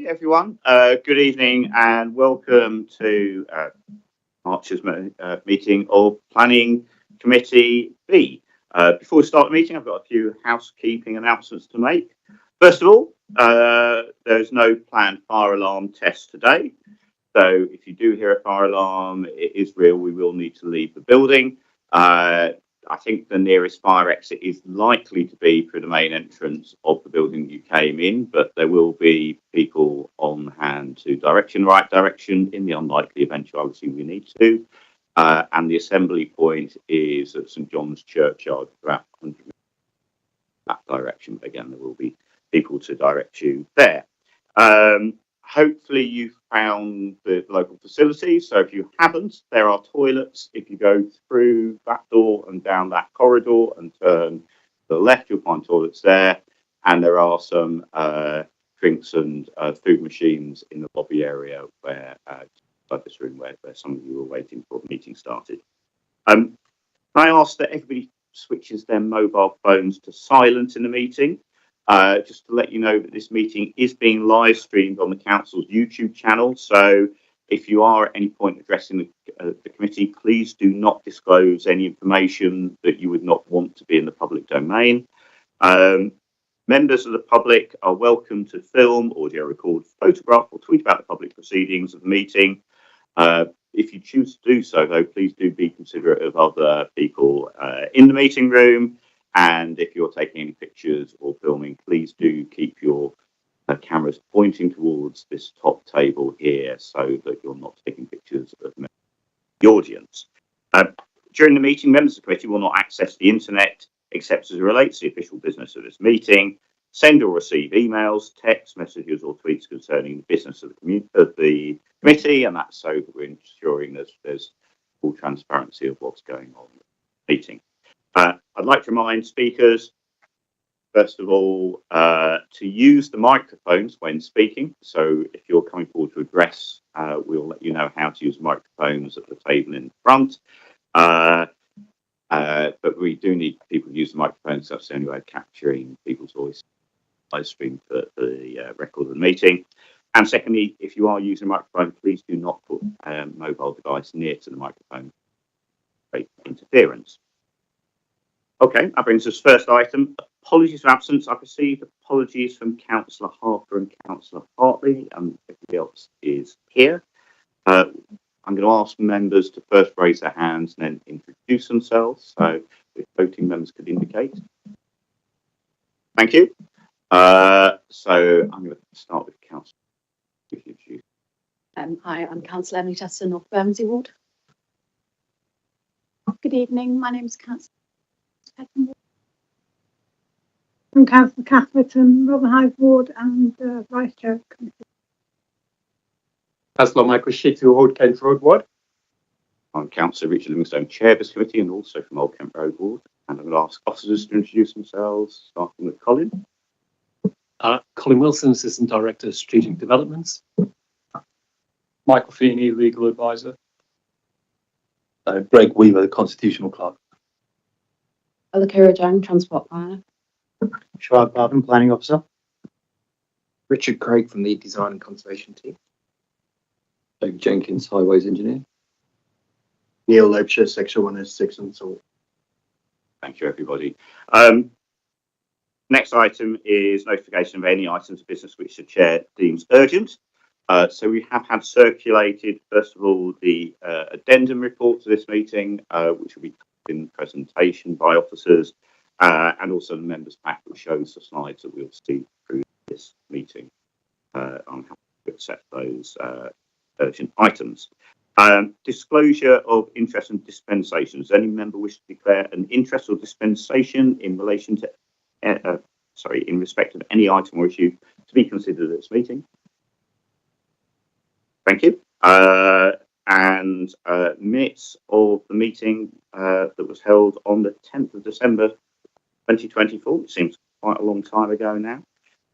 everyone. Good evening and welcome to March's meeting of Planning Committee B. Before we start the meeting, I've got a few housekeeping announcements to make. First of all, there's no planned fire alarm test today. So if you do hear a fire alarm, it is real. We will need to leave the building. I think the nearest fire exit is likely to be through the main entrance of the building you came in, but there will be people on hand to direct you in the right direction in the unlikely eventuality we need to. And the assembly point is at St John's Churchyard, about 100 meters that direction. But again, there will be people to direct you there. Hopefully you found the local facilities. So if you haven't, there are toilets. If you go through that door and down that corridor and turn to the left, you'll find toilets there. And there are some drinks and food machines in the lobby area where, inside this room, where some of you were waiting before the meeting started. Can I ask that everybody switches their mobile phones to silent in the meeting? Just to let you know that this meeting is being live streamed on the council's YouTube channel. So if you are at any point addressing the committee, please do not disclose any information that you would not want to be in the public domain. Members of the public are welcome to film, audio record, photograph or tweet about the public proceedings of the meeting. If you choose to do so, though, please do be considerate of other people in the meeting room. And if you're taking any pictures or filming, please do keep your cameras pointing towards this top table here so that you're not taking pictures of the audience. During the meeting, members of the committee will not access the internet except as it relates to the official business of this meeting, send or receive emails, text messages or tweets concerning the business of the committee, and that's so that we're ensuring that there's full transparency of what's going on in the meeting. I'd like to remind speakers, first of all, to use the microphones when speaking. So if you're coming forward to address, we'll let you know how to use microphones at the table in front. But we do need people to use the microphones. That's the only way of capturing people's voice live stream for the record of the meeting. And secondly, if you are using a microphone, please do not put a mobile device near to the microphone. Great interference. Okay, that brings us first item. Apologies for absence. I've received apologies from Councillor Harper and Councillor Hartley, and everybody else is here. I'm going to ask members to first raise their hands and then introduce themselves. So if voting members could indicate. Thank you. So I'm going to start with Councillor. Hi, I'm Councillor Emily Chester, North Bermondsey Ward. Good evening, my name is Councillor. I'm Councillor Catherton, Rotherhithe Ward and Vice Chair Committee. Councillor Michael Shittu, Old Kent Road Ward. I'm Councillor Richard Livingstone, Chair of this committee and also from Old Kent Road Ward. And I'm going to ask officers to introduce themselves, starting with Colin. Colin Wilson, Assistant Director of Strategic Developments. Michael Feeney, Legal Advisor. Greg Weaver, the Constitutional Clerk. Alakira Jang, Transport Planner. Sharad Bhavin, Planning Officer. Richard Craig from the Design and Conservation Team. David Jenkins, Highways Engineer. Neil Leibscher, Section 106 and so on. Thank you, everybody. Next item is notification of any items of business which the Chair deems urgent. So we have had circulated, first of all, the addendum report to this meeting, which will be in presentation by officers, and also the members' pack, which shows the slides that we'll see through this meeting. I'm happy to accept those urgent items. Disclosure of interest and dispensation. Does any member wish to declare an interest or dispensation in relation to, in respect of any item or issue to be considered at this meeting? Thank you. And minutes of the meeting that was held on the 10th of December 2024, which seems quite a long time ago now.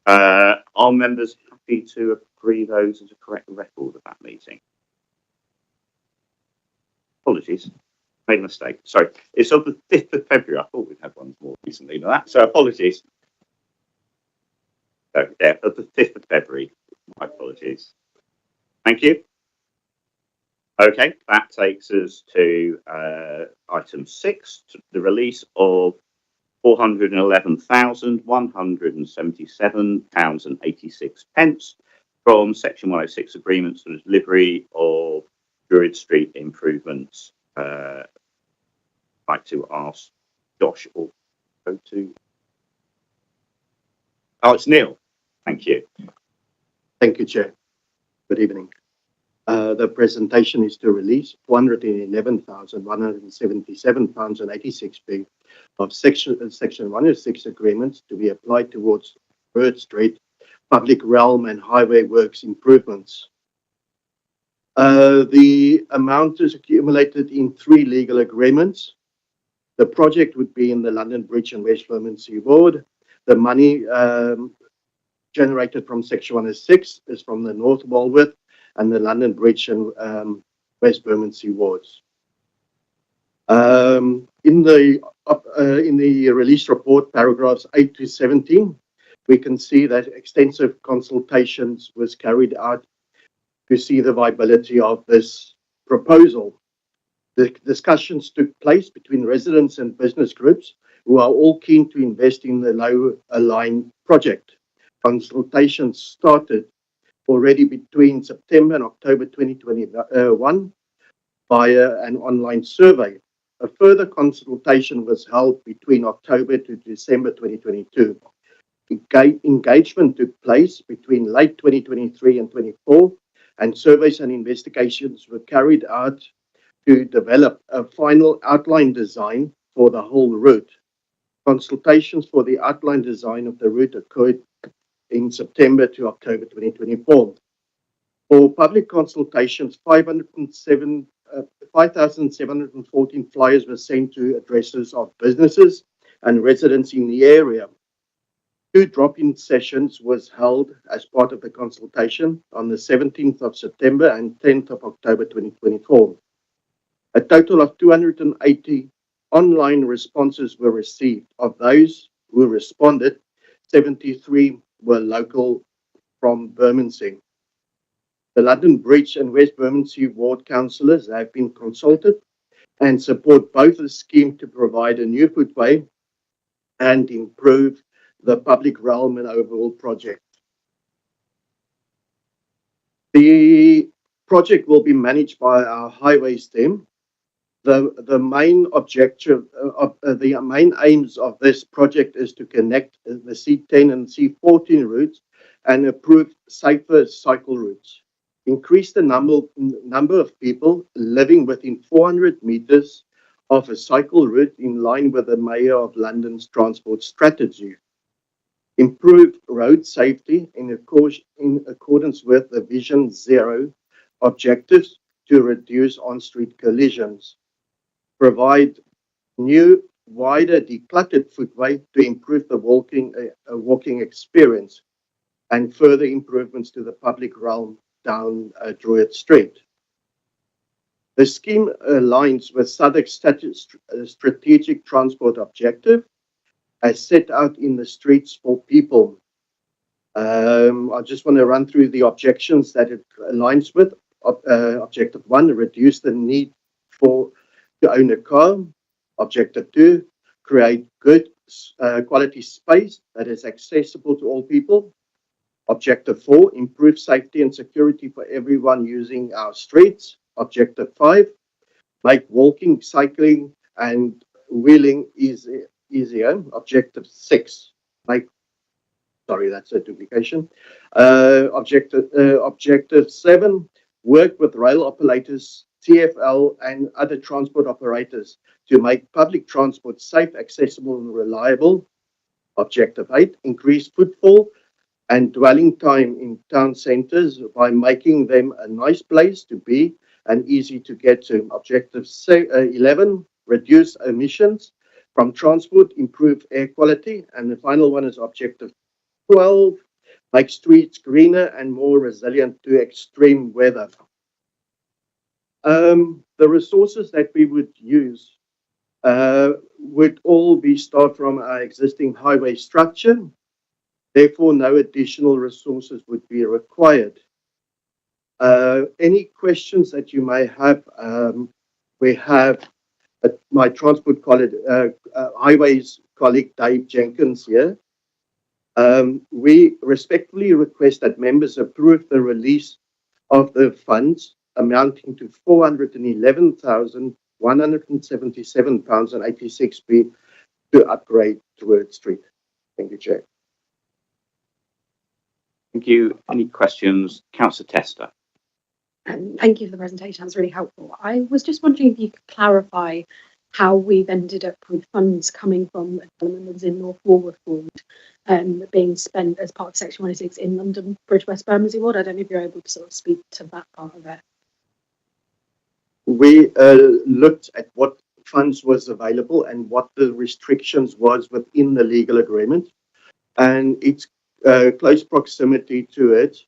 Are members happy to agree those as a correct record of that meeting? Apologies, made a mistake. Sorry, it's of the 5th of February. I thought we'd had ones more recently than that, so apologies. So, yeah, of the 5th of February, my apologies. issues. Thank you. Okay, that takes us to item 6, the release of £411,177.86 from Section 106 agreements for the delivery of Druid Street improvements. I'd like to ask Josh or go to. Oh, it's Neil. Thank you. Thank you, Chair. Good evening. The presentation is to release £411,177.86 of Section 106 agreements to be applied towards Druid Street public realm and highway works improvements. The amount is accumulated in 3 legal agreements. The project would be in the London Bridge and West Bermondsey Ward. The money generated from Section 106 is from the North Walworth and the London Bridge and West Bermondsey wards. In the release report, paragraphs 8 to 17, we can see that extensive consultations was carried out to see the viability of this proposal. The discussions took place between residents and business groups who are all keen to invest in the Lower Line project. Consultations started already between September and October 2021 via an online survey. A further consultation was held between October to December 2022. Engagement took place between late 2023 and 24, and surveys and investigations were carried out to develop a final outline design for the whole route. Consultations for the outline design of the route occurred in September to October 2024. For public consultations, 5,714 flyers were sent to addresses of businesses and residents in the area. 2 drop-in sessions was held as part of the consultation on the 17th of September and 10th of October 2024. A total of 280 online responses were received. Of those who responded, 73 were local from Bermondsey. The London Bridge and West Bermondsey ward councillors have been consulted and support both the scheme to provide a new footway and improve the public realm and overall project. The project will be managed by our highways team. The main objective, the main aims of this project is to connect the C10 and C14 routes and improve safer cycle routes. Increase the number of people living within 400 meters of a cycle route in line with the Mayor of London's transport strategy. Improve road safety in accordance with the Vision Zero objectives to reduce on-street collisions. Provide new, wider, decluttered footway to improve the walking experience, and further improvements to the public realm down Druid Street. The scheme aligns with Southwark's strategic transport objective as set out in the Streets for People. I just want to run through the objections that it aligns with. Objective 1, reduce the need to own a car. Objective 2, create good quality space that is accessible to all people. Objective 4, improve safety and security for everyone using our streets. Objective 5, make walking, cycling and wheeling easier. Objective 6, that's a duplication. Objective 7, work with rail operators, TfL and other transport operators to make public transport safe, accessible and reliable. Objective 8, increase footfall and dwelling time in town centres by making them a nice place to be and easy to get to. Objective 11, reduce emissions from transport, improve air quality. And the final one is objective 12, make streets greener and more resilient to extreme weather. The resources that we would use would all be start from our existing highway structure. Therefore, no additional resources would be required. Any questions that you may have, we have my transport colleague, highways colleague Dave Jenkins here. We respectfully request that members approve the release of the funds amounting to £411,177.86 to upgrade Southwark Street. Thank you, Chair. Thank you. Any questions? Councillor Tester. Thank you for the presentation. That was really helpful. I was just wondering if you could clarify how we've ended up with funds coming from a development that was in North Walworth Ward being spent as part of Section 106 in London Bridge West Bermondsey Ward. I don't know if you're able to sort of speak to that part of it. We looked at what funds was available and what the restrictions was within the legal agreement, and its close proximity to it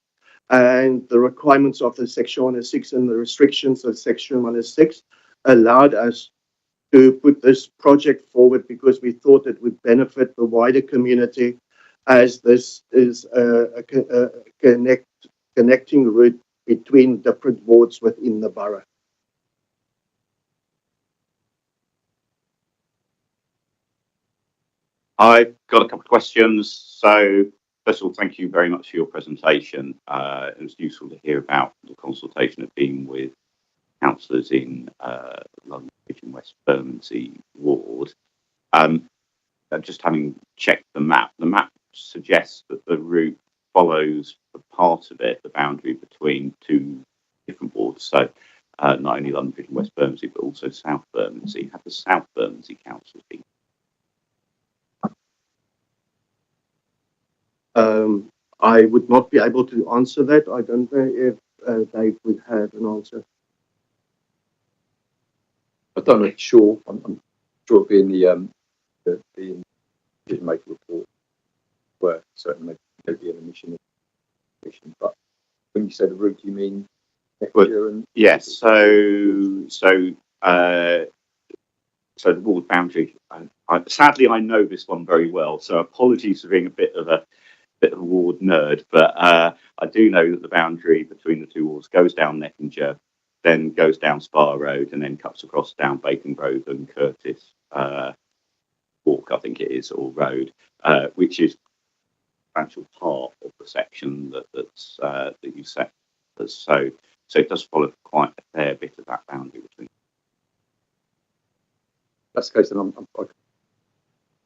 and the requirements of the Section 106 and the restrictions of Section 106 allowed us to put this project forward because we thought it would benefit the wider community, as this is a connecting route between different wards within the borough. I've got a couple of questions. So, first of all, thank you very much for your presentation. It was useful to hear about the consultation of being with councillors in London Bridge and West Bermondsey Ward. Just having checked the map suggests that the route follows a part of it, the boundary between two different wards. So, not only London Bridge and West Bermondsey, but also South Bermondsey. Have the South Bermondsey councils been? I would not be able to answer that. I don't know if Dave would have an answer. I don't know, sure. I'm sure it'll be in the decision-making report where certainly there'll be an emission. But when you say the route, you mean Yes. So the ward boundary. Sadly, I know this one very well. So apologies for being a bit of a ward nerd, but I do know that the boundary between the two wards goes down Neckinger, then goes down Spa Road, and then cuts across down Bacon Road and Curtis Walk, I think it is, or Road, which is a substantial part of the section that you set. So it does follow quite a fair bit of that boundary between. That's the case, and I'm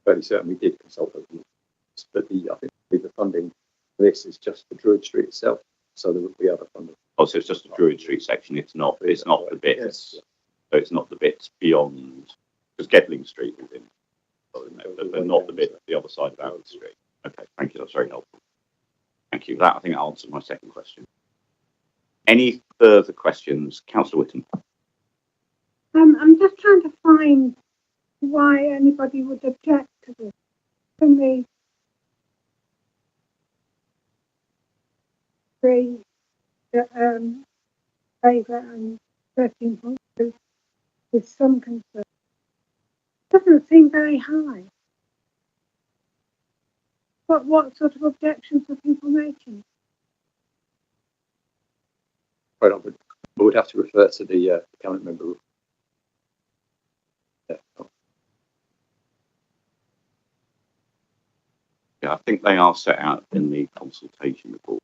fairly certain we did consult over them. But I think the funding for this is just for Druid Street itself, so there would be other funding. Oh, so it's just the Druid Street section. It's not the bits. Yes. So it's not the bits beyond, because Gedling Street is in, but not the bit the other side of Alfred Street. Okay, thank you. That's very helpful. Thank you. I think that answered my second question. Any further questions, Councillor Whittam? I'm just trying to find why anybody would object to this. From the 3 favour and 13.2 with some concern. Doesn't seem very high. What sort of objections are people making? Right on, we would have to refer to the cabinet member. Yeah, I think they are set out in the consultation report.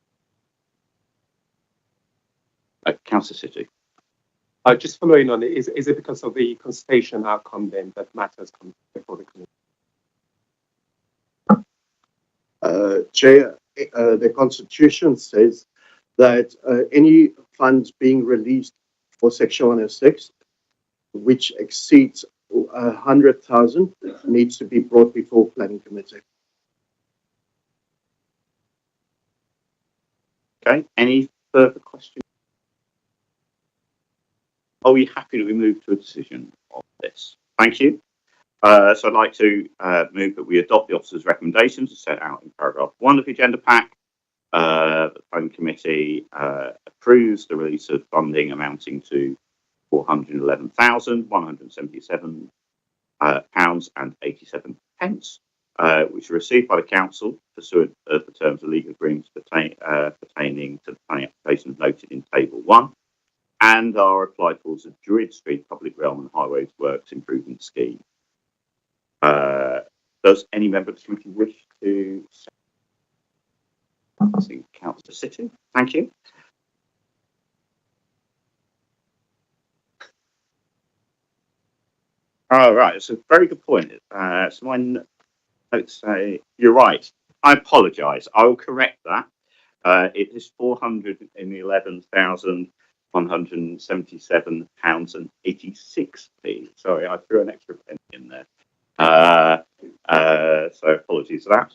Councillor City. Just following on, is it because of the consultation outcome then that matters come before the committee? Chair, the Constitution says that any funds being released for Section 106, which exceeds 100,000, needs to be brought before Planning Committee. Okay, any further questions? Are we happy that we move to a decision on this? Thank you. So I'd like to move that we adopt the officer's recommendations as set out in paragraph 1 of the agenda pack. The Planning Committee approves the release of funding amounting to £411,177 and 87 pence which are received by the council pursuant of the terms of legal agreements pertaining to the planning applications noted in Table 1, and are applied for as a Druid Street Public Realm and Highways Works Improvement Scheme. Does any member of the committee wish to say? I see Councillor City. Thank you. All right, it's a very good point. So my notes say you're right. I apologise. I will correct that. It is £411,177.86. Sorry, I threw an extra penny in there. So apologies for that.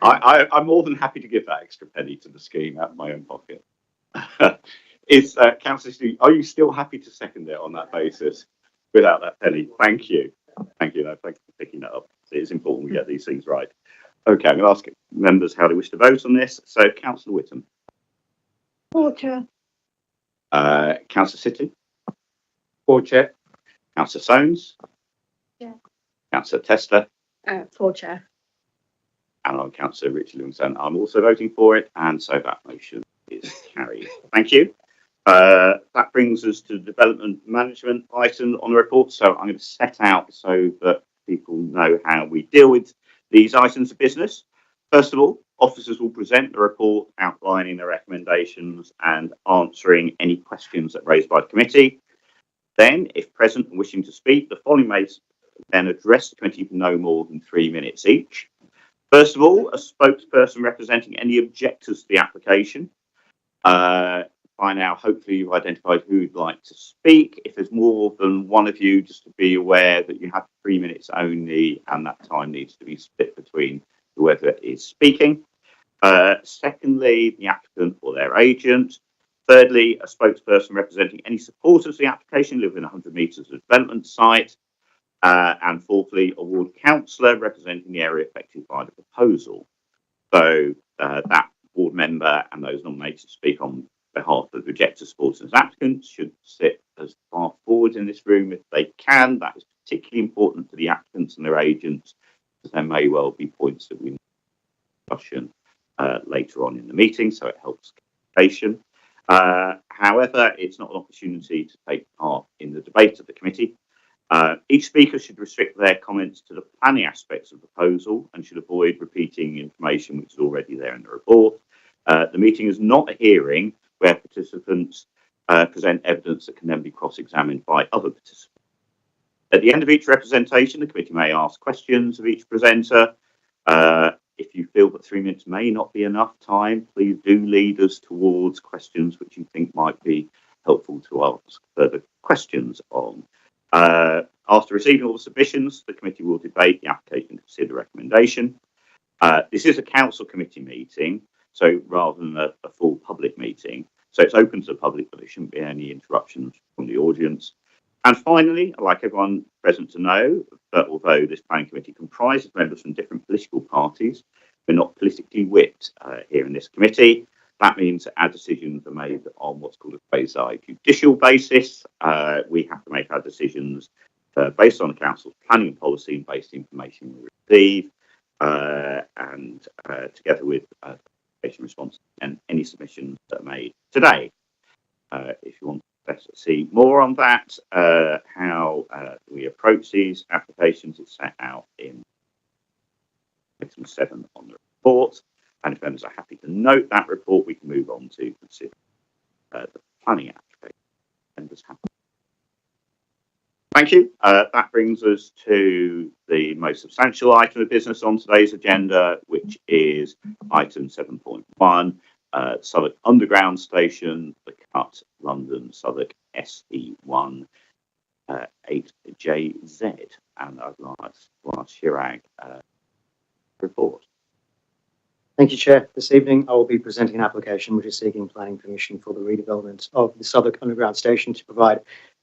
I'm more than happy to give that extra penny to the scheme out of my own pocket. Is Councillor Stu, are you still happy to second it on that basis without that penny? Thank you. Thank you. No, thank you for picking that up. It's important we get these things right. Okay, I'm going to ask members how they wish to vote on this. So, Councillor Whittam. For Chair. Councillor City. For Chair. Councillor Soames. Yeah. Councillor Tester. For Chair. And I'm Councillor Richard Livingston. I'm also voting for it, and so that motion is carried. Thank you. That brings us to the development management item on the report. So I'm going to set out so that people know how we deal with these items of business. First of all, officers will present the report outlining their recommendations and answering any questions that are raised by the committee. Then, if present and wishing to speak, the following may then address the committee for no more than 3 minutes each. First of all, a spokesperson representing any objectors to the application. By now, hopefully you've identified who you'd like to speak. If there's more than one of you, just to be aware that you have 3 minutes only, and that time needs to be split between whoever is speaking. Secondly, the applicant or their agent. Thirdly, a spokesperson representing any supporters of the application live within 100 metres of the development site. And fourthly, a ward councillor representing the area affected by the proposal. So that ward member and those nominated to speak on behalf of the rejected supporters and applicants should sit as far forward in this room if they can. That is particularly important for the applicants and their agents, because there may well be points that we need discussion later on in the meeting, so it helps communication. However, it's not an opportunity to take part in the debate of the committee. Each speaker should restrict their comments to the planning aspects of the proposal and should avoid repeating information which is already there in the report. The meeting is not a hearing where participants present evidence that can then be cross-examined by other participants. At the end of each representation, the committee may ask questions of each presenter. If you feel that 3 minutes may not be enough time, please do lead us towards questions which you think might be helpful to ask further questions on. After receiving all the submissions, the committee will debate the application and consider recommendation. This is a council committee meeting, so rather than a full public meeting. So it's open to the public, but there shouldn't be any interruptions from the audience. And finally, I'd like everyone present to know that although this planning committee comprises members from different political parties, we're not politically whipped here in this committee. That means that our decisions are made on what's called a quasi-judicial basis. We have to make our decisions based on the council's planning and policy and based information we receive, and together with application response and any submissions that are made today. If you want to see more on that, how we approach these applications is set out in item 7 on the report. And if members are happy to note that report, we can move on to consider the planning application. Members happy? Thank you. That brings us to the most substantial item of business on today's agenda, which is item 7.1, Southwark Underground Station, the cut London Southwark SE1 8JZ. And I'd like to ask Chirag report. Thank you, Chair. This evening, I will be presenting an application which is seeking planning permission for the redevelopment of the Southwark Underground Station to provide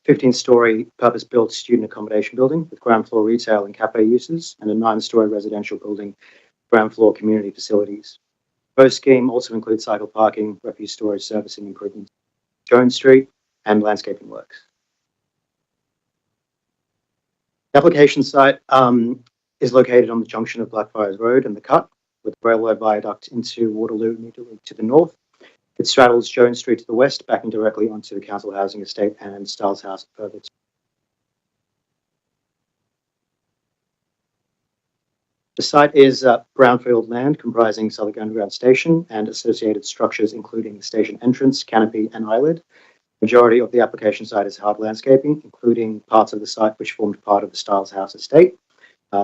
15-storey purpose-built student accommodation building with ground floor retail and cafe uses and a 9-storey residential building, ground floor community facilities. The proposed scheme also includes cycle parking, refuse storage, servicing improvements, Jones Street, and landscaping works. The application site is located on the junction of Blackfriars Road and the Cut, with the railway viaduct into Waterloo immediately to the north. It straddles Jones Street to the west, backing directly onto the council housing estate and Styles House further to. The site is brownfield land comprising Southwark Underground Station and associated structures, including the station entrance, canopy, and eyelid. Majority of the application site is hard landscaping, including parts of the site which formed part of the Styles House estate.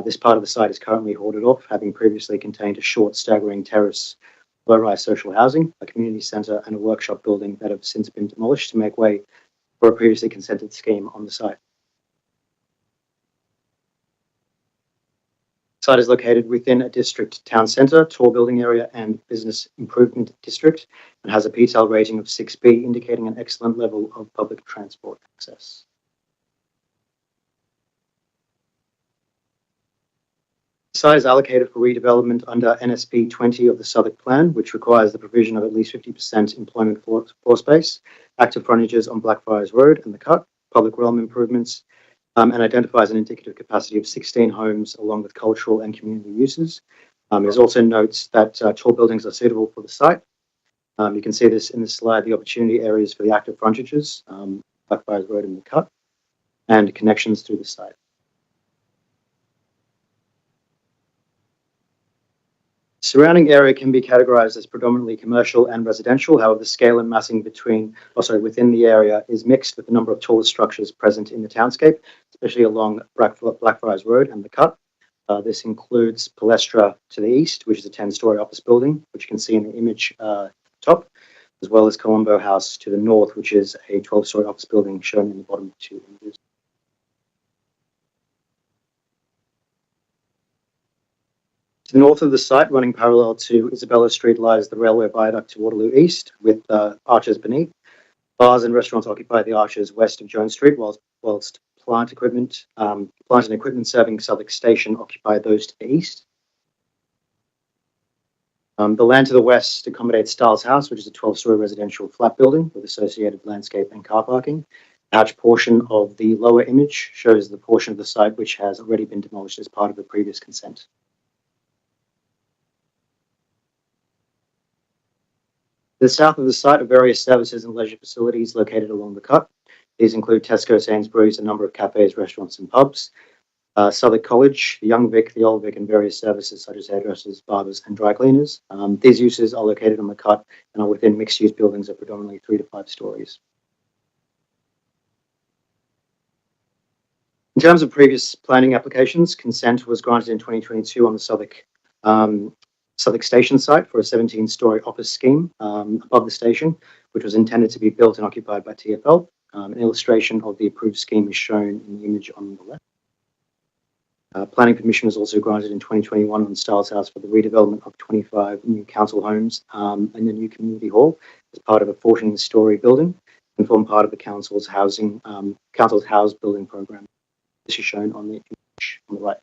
This part of the site is currently hoarded off, having previously contained a short, staggering terrace, low-rise social housing, a community centre, and a workshop building that have since been demolished to make way for a previously consented scheme on the site. The site is located within a district town centre, tall building area, and business improvement district, and has a PTEL rating of 6B, indicating an excellent level of public transport access. The site is allocated for redevelopment under NSP 20 of the Southwark Plan, which requires the provision of at least 50% employment floor space, active frontages on Blackfriars Road and the Cut, public realm improvements, and identifies an indicative capacity of 16 homes along with cultural and community uses. It also notes that tall buildings are suitable for the site. You can see this in the slide, the opportunity areas for the active frontages, Blackfriars Road and the Cut, and connections through the site. Surrounding area can be categorized as predominantly commercial and residential. However, the scale and massing within the area is mixed with the number of taller structures present in the townscape, especially along Blackfriars Road and the Cut. This includes Palestra to the east, which is a 10-storey office building, which you can see in the image top, as well as Colombo House to the north, which is a 12-storey office building shown in the bottom two images. To the north of the site, running parallel to Isabella Street, lies the railway viaduct to Waterloo East, with arches beneath. Bars and restaurants occupy the arches west of Jones Street, whilst plant and equipment serving Southwark Station occupy those to the east. The land to the west accommodates Styles House, which is a 12-storey residential flat building with associated landscape and car parking. The hatched portion of the lower image shows the portion of the site which has already been demolished as part of a previous consent. To the south of the site are various services and leisure facilities located along the Cut. These include Tesco, Sainsbury's, a number of cafes, restaurants, and pubs. Southwark College, the Young Vic, the Old Vic, and various services such as hairdressers, barbers, and dry cleaners. These uses are located on the Cut and are within mixed-use buildings of predominantly 3 to 5 stories. In terms of previous planning applications, consent was granted in 2022 on the Southwark Station site for a 17-storey office scheme above the station, which was intended to be built and occupied by TfL. An illustration of the approved scheme is shown in the image on the left. Planning permission was also granted in 2021 on Styles House for the redevelopment of 25 new council homes and a new community hall as part of a 14-storey building and form part of the council's house building program. This is shown on the image on the right.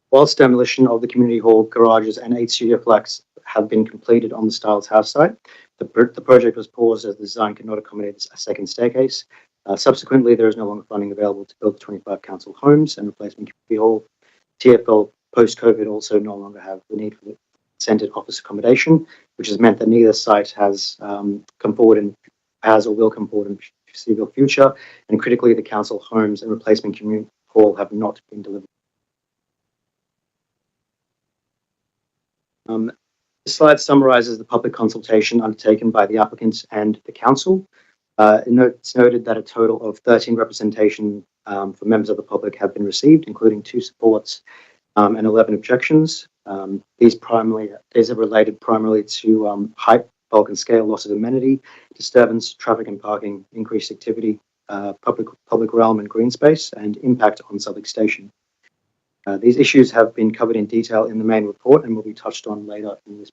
Whilst demolition of the community hall, garages, and 8 studio flats have been completed on the Styles House site, the project was paused as the design could not accommodate a second staircase. Subsequently, there is no longer funding available to build the 25 council homes and replacement community hall. TfL post-COVID also no longer have the need for the consented office accommodation, which has meant that neither site has come forward and has or will come forward in the foreseeable future. And critically, the council homes and replacement community hall have not been delivered. The slide summarises the public consultation undertaken by the applicants and the council. It's noted that a total of 13 representation for members of the public have been received, including 2 supports and 11 objections. These are related primarily to height, bulk and scale, loss of amenity, disturbance, traffic and parking, increased activity, public realm and green space, and impact on Southwark Station. These issues have been covered in detail in the main report and will be touched on later in this.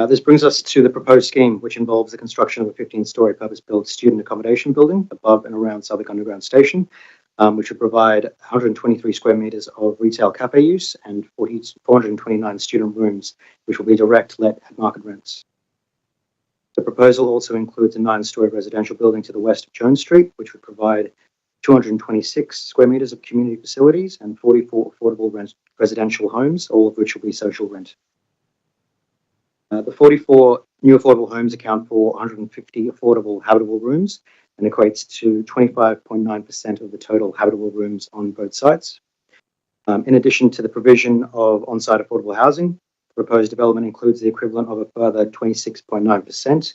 This brings us to the proposed scheme, which involves the construction of a 15-storey purpose-built student accommodation building above and around Southwark Underground Station, which will provide 123 square metres of retail cafe use and 429 student rooms, which will be direct let at market rents. The proposal also includes a 9-storey residential building to the west of Jones Street, which would provide 226 square metres of community facilities and 44 affordable residential homes, all of which will be social rent. The 44 new affordable homes account for 150 affordable habitable rooms and equates to 25.9% of the total habitable rooms on both sites. In addition to the provision of on-site affordable housing, the proposed development includes the equivalent of a further 26.9%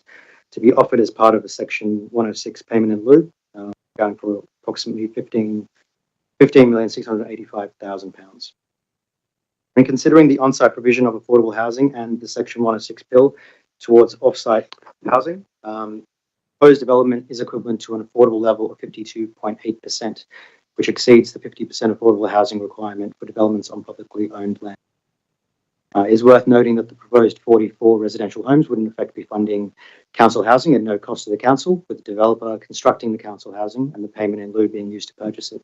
to be offered as part of a Section 106 payment in lieu, going for approximately £15,685,000. When considering the on-site provision of affordable housing and the Section 106 bill towards off-site housing, proposed development is equivalent to an affordable level of 52.8%, which exceeds the 50% affordable housing requirement for developments on publicly owned land. It is worth noting that the proposed 44 residential homes would in effect be funding council housing at no cost to the council, with the developer constructing the council housing and the payment in lieu being used to purchase it.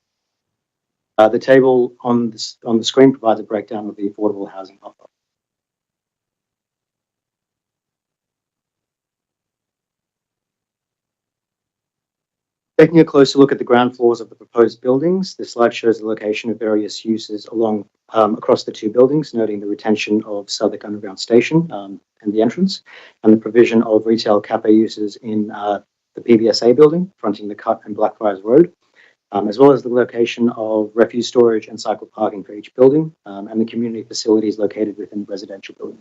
The table on the screen provides a breakdown of the affordable housing offer. Taking a closer look at the ground floors of the proposed buildings, this slide shows the location of various uses across the two buildings, noting the retention of Southwark Underground Station and the entrance, and the provision of retail cafe uses in the PBSA building, fronting the Cut and Blackfriars Road, as well as the location of refuse storage and cycle parking for each building, and the community facilities located within the residential building.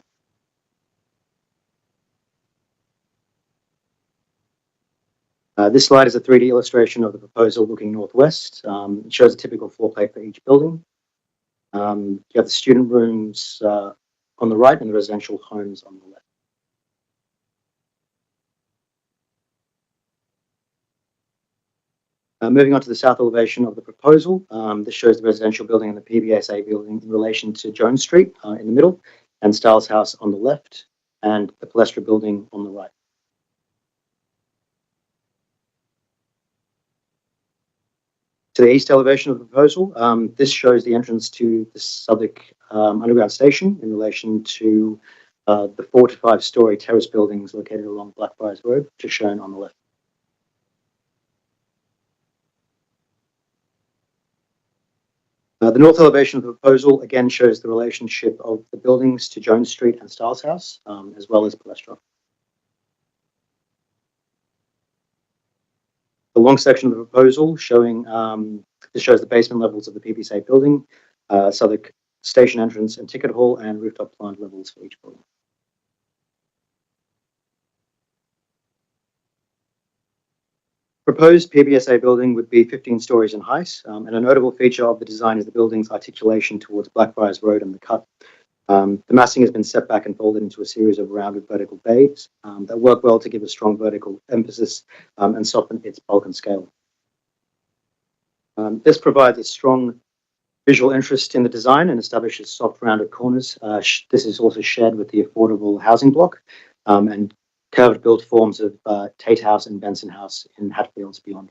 This slide is a 3D illustration of the proposal looking northwest. It shows a typical floor plate for each building. You have the student rooms on the right and the residential homes on the left. Moving on to the south elevation of the proposal, this shows the residential building and the PBSA building in relation to Jones Street in the middle, and Styles House on the left, and the Palestra building on the right. To the east elevation of the proposal, this shows the entrance to the Southwark Underground Station in relation to the 4 to 5 story terrace buildings located along Blackfriars Road, which are shown on the left. The north elevation of the proposal again shows the relationship of the buildings to Jones Street and Styles House, as well as Palestra. The long section of the proposal showing this shows the basement levels of the PBSA building, Southwark Station entrance and ticket hall, and rooftop plant levels for each building. Proposed PBSA building would be 15 stories in height, and a notable feature of the design is the building's articulation towards Blackfriars Road and the Cut. The massing has been set back and folded into a series of rounded vertical bays that work well to give a strong vertical emphasis and soften its bulk and scale. This provides a strong visual interest in the design and establishes soft rounded corners. This is also shared with the affordable housing block and curved built forms of Tate House and Benson House in Hatfields beyond.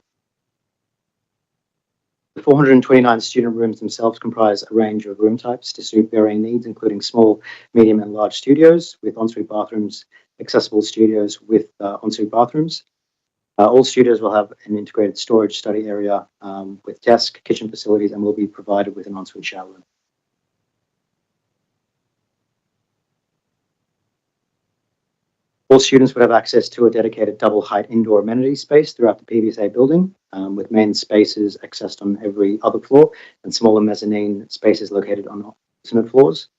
The 429 student rooms themselves comprise a range of room types to suit varying needs, including small, medium, and large studios with ensuite bathrooms, accessible studios with ensuite bathrooms. All studios will have an integrated storage study area with desk, kitchen facilities, and will be provided with an ensuite shower room. All students would have access to a dedicated double-height indoor amenity space throughout the PBSA building, with main spaces accessed on every other floor and smaller mezzanine spaces located on alternate floors.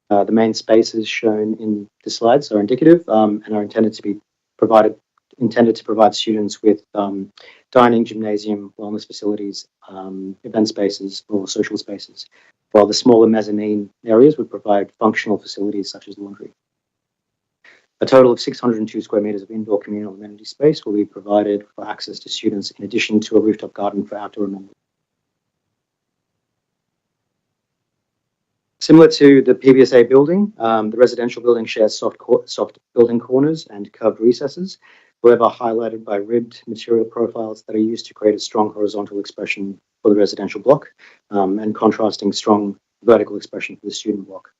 The main spaces shown in the slides are indicative and are intended to provide students with dining, gymnasium, wellness facilities, event spaces, or social spaces, while the smaller mezzanine areas would provide functional facilities such as laundry. A total of 602 square metres of indoor communal amenity space will be provided for access to students, in addition to a rooftop garden for outdoor amenities. Similar to the PBSA building, the residential building shares soft building corners and curved recesses, however highlighted by ribbed material profiles that are used to create a strong horizontal expression for the residential block and contrasting strong vertical expression for the student block.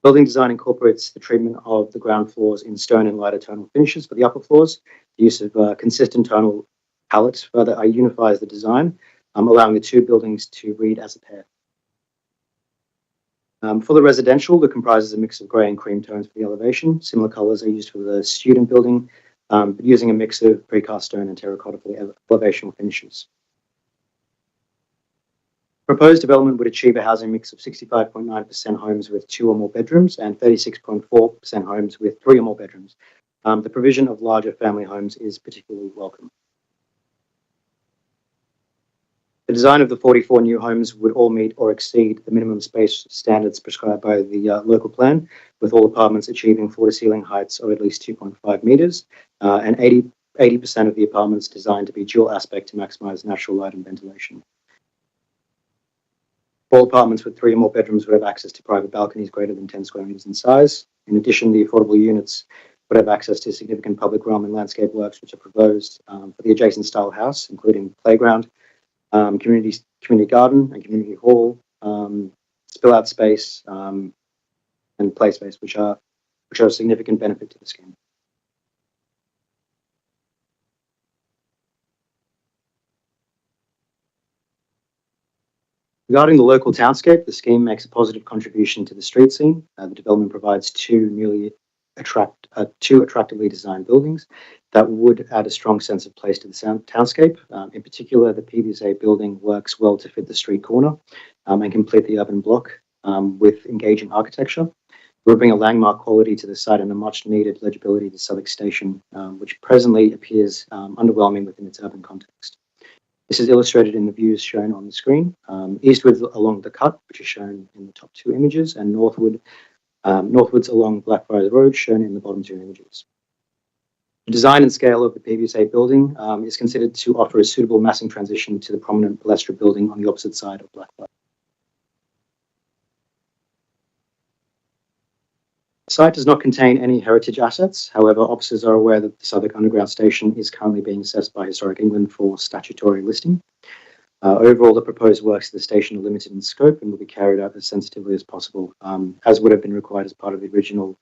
Building design incorporates the treatment of the ground floors in stone and lighter tonal finishes for the upper floors. The use of consistent tonal palettes further unifies the design, allowing the two buildings to read as a pair. For the residential, it comprises a mix of grey and cream tones for the elevation. Similar colours are used for the student building, but using a mix of precast stone and terracotta for the elevational finishes. Proposed development would achieve a housing mix of 65.9% homes with 2 or more bedrooms and 36.4% homes with 3 or more bedrooms. The provision of larger family homes is particularly welcome. The design of the 44 new homes would all meet or exceed the minimum space standards prescribed by the local plan, with all apartments achieving floor-to-ceiling heights of at least 2.5 metres, and 80% of the apartments designed to be dual aspect to maximise natural light and ventilation. All apartments with 3 or more bedrooms would have access to private balconies greater than 10 square metres in size. In addition, the affordable units would have access to significant public realm and landscape works which are proposed for the adjacent style house, including playground, community garden and community hall, spill out space, and play space, which are a significant benefit to the scheme. Regarding the local townscape, the scheme makes a positive contribution to the street scene. The development provides two attractively designed buildings that would add a strong sense of place to the townscape. In particular, the PBSA building works well to fit the street corner and complete the urban block with engaging architecture. It would bring a landmark quality to the site and a much needed legibility to Southwark Station, which presently appears underwhelming within its urban context. This is illustrated in the views shown on the screen, eastwards along the cut, which is shown in the top 2 images, and northwards along Blackfriars Road, shown in the bottom 2 images. The design and scale of the PBSA building is considered to offer a suitable massing transition to the prominent Balestra building on the opposite side of Blackfriars. The site does not contain any heritage assets. However, officers are aware that the Southwark Underground Station is currently being assessed by Historic England for statutory listing. Overall, the proposed works of the station are limited in scope and will be carried out as sensitively as possible, as would have been required as part of the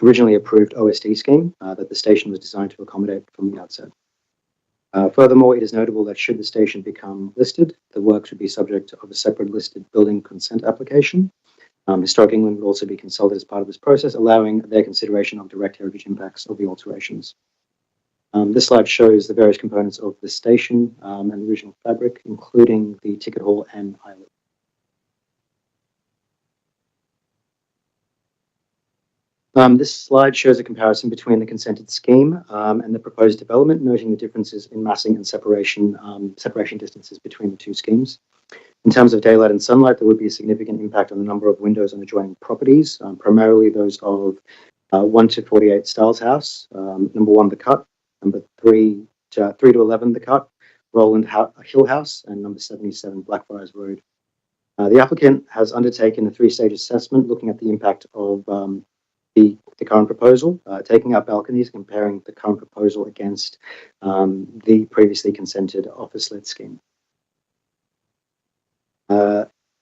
originally approved OSD scheme that the station was designed to accommodate from the outset. Furthermore, it is notable that should the station become listed, the works would be subject of a separate listed building consent application. Historic England would also be consulted as part of this process, allowing their consideration of direct heritage impacts of the alterations. This slide shows the various components of the station and the original fabric, including the ticket hall and islet. This slide shows a comparison between the consented scheme and the proposed development, noting the differences in massing and separation distances between the 2 schemes. In terms of daylight and sunlight, there would be a significant impact on the number of windows on adjoining properties, primarily those of 1 to 48 Styles House, number 1, The Cut, number 3 to 11, The Cut, Roland Hill House, and number 77, Blackfriars Road. The applicant has undertaken a 3-stage assessment looking at the impact of the current proposal, taking out balconies, comparing the current proposal against the previously consented office-led scheme.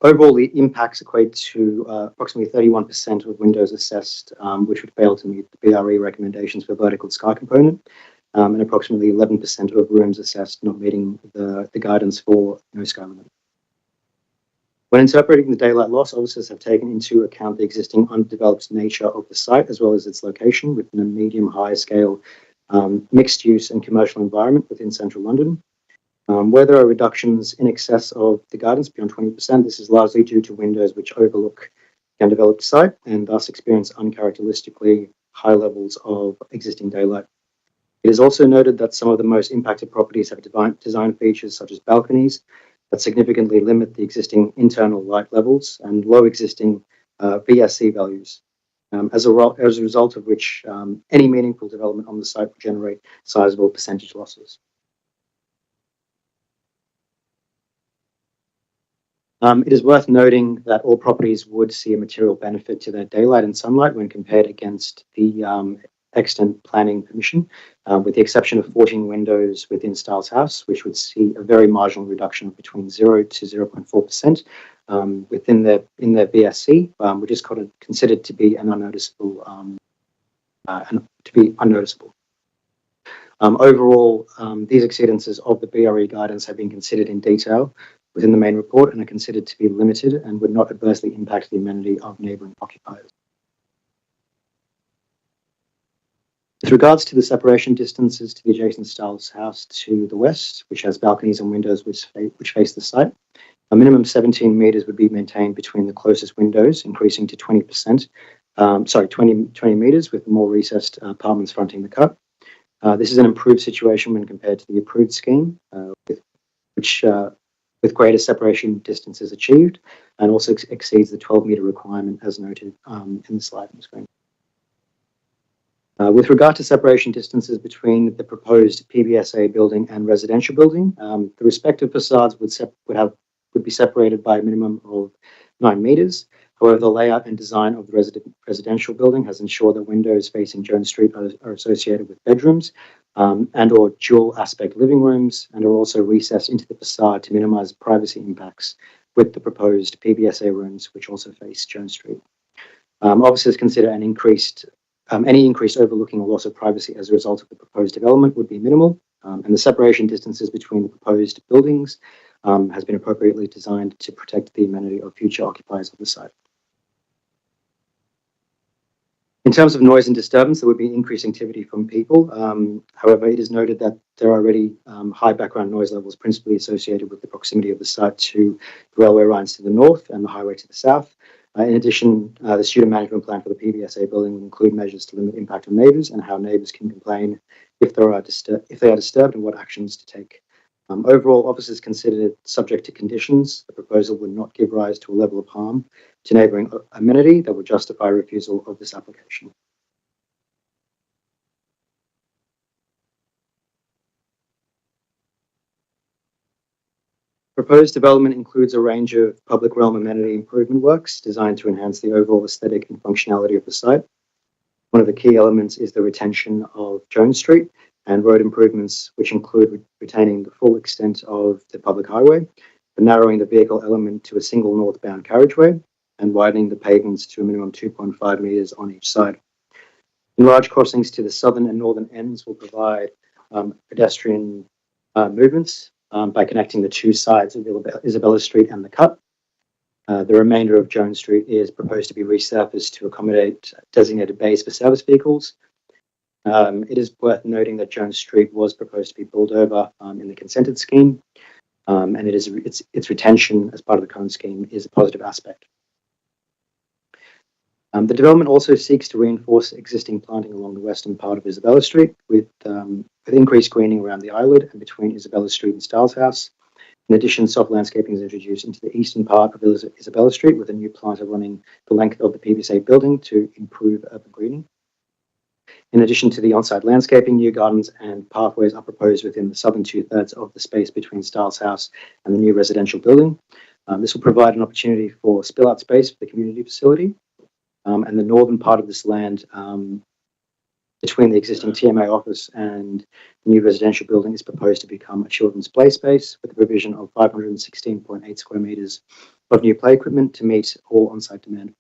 Overall, the impacts equate to approximately 31% of windows assessed, which would fail to meet the BRE recommendations for vertical sky component, and approximately 11% of rooms assessed not meeting the guidance for no sky limit. When interpreting the daylight loss, officers have taken into account the existing undeveloped nature of the site, as well as its location within a medium-high scale mixed use and commercial environment within central London. Where there are reductions in excess of the guidance beyond 20%, this is largely due to windows which overlook the undeveloped site and thus experience uncharacteristically high levels of existing daylight. It is also noted that some of the most impacted properties have design features such as balconies that significantly limit the existing internal light levels and low existing VSC values, as a result of which any meaningful development on the site will generate sizable percentage losses. It is worth noting that all properties would see a material benefit to their daylight and sunlight when compared against the extant planning permission, with the exception of 14 windows within Styles House, which would see a very marginal reduction of between 0 to 0.4% within their BSC, which is considered to be an unnoticeable Overall, these exceedances of the BRE guidance have been considered in detail within the main report and are considered to be limited and would not adversely impact the amenity of neighbouring occupiers. With regards to the separation distances to the adjacent Styles House to the west, which has balconies and windows which face the site, a minimum 17 metres would be maintained between the closest windows, increasing to 20%, 20 metres with more recessed apartments fronting the cut. This is an improved situation when compared to the approved scheme, with greater separation distances achieved, and also exceeds the 12-metre requirement as noted in the slide on the screen. With regard to separation distances between the proposed PBSA building and residential building, the respective facades would be separated by a minimum of 9 metres. However, the layout and design of the residential building has ensured that windows facing Jones Street are associated with bedrooms and or dual aspect living rooms, and are also recessed into the facade to minimise privacy impacts with the proposed PBSA rooms, which also face Jones Street. Officers consider any increased overlooking or loss of privacy as a result of the proposed development would be minimal, and the separation distances between the proposed buildings has been appropriately designed to protect the amenity of future occupiers of the site. In terms of noise and disturbance, there would be increased activity from people. However, it is noted that there are already high background noise levels principally associated with the proximity of the site to the railway lines to the north and the highway to the south. In addition, the student management plan for the PBSA building will include measures to limit impact on neighbours and how neighbours can complain if they are disturbed and what actions to take. Overall, officers considered it subject to conditions. The proposal would not give rise to a level of harm to neighbouring amenity that would justify refusal of this application. Proposed development includes a range of public realm amenity improvement works designed to enhance the overall aesthetic and functionality of the site. One of the key elements is the retention of Jones Street and road improvements, which include retaining the full extent of the public highway, but narrowing the vehicle element to a single northbound carriageway, and widening the pavements to a minimum 2.5 metres on each side. Enlarged crossings to the southern and northern ends will provide pedestrian movements by connecting the two sides of Isabella Street and the cut. The remainder of Jones Street is proposed to be resurfaced to accommodate designated bays for service vehicles. It is worth noting that Jones Street was proposed to be built over in the consented scheme, and its retention as part of the current scheme is a positive aspect. The development also seeks to reinforce existing planting along the western part of Isabella Street with increased greening around the islet and between Isabella Street and Styles House. In addition, soft landscaping is introduced into the eastern part of Isabella Street with a new planter running the length of the PBSA building to improve urban greening. In addition to the on-site landscaping, new gardens and pathways are proposed within the southern two-thirds of the space between Styles House and the new residential building. This will provide an opportunity for spill-out space for the community facility. And the northern part of this land between the existing TMA office and the new residential building is proposed to become a children's play space with the provision of 516.8 square metres of new play equipment to meet all on-site demand.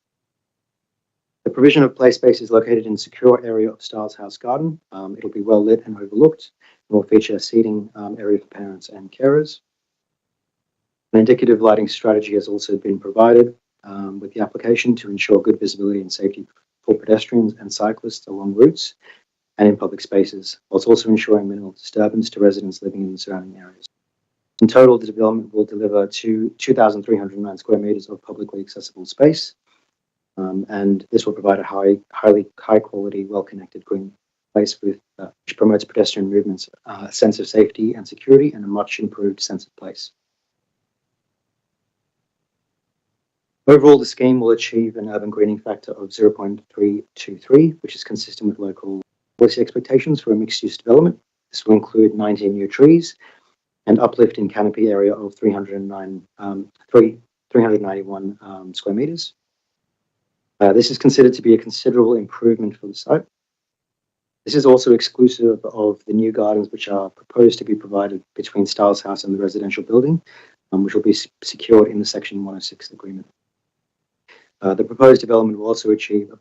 The provision of play space is located in a secure area of Styles House Garden. It'll be well lit and overlooked and will feature a seating area for parents and carers. An indicative lighting strategy has also been provided with the application to ensure good visibility and safety for pedestrians and cyclists along routes and in public spaces, whilst also ensuring minimal disturbance to residents living in the surrounding areas. In total, the development will deliver 2,309 square metres of publicly accessible space, and this will provide a high quality, well-connected green place which promotes pedestrian movements, a sense of safety and security, and a much improved sense of place. Overall, the scheme will achieve an urban greening factor of 0.323, which is consistent with local policy expectations for a mixed-use development. This will include 19 new trees and uplift in canopy area of 391 square metres. This is considered to be a considerable improvement for the site. This is also exclusive of the new gardens which are proposed to be provided between Styles House and the residential building, which will be secured in the Section 106 agreement. The proposed development will also achieve a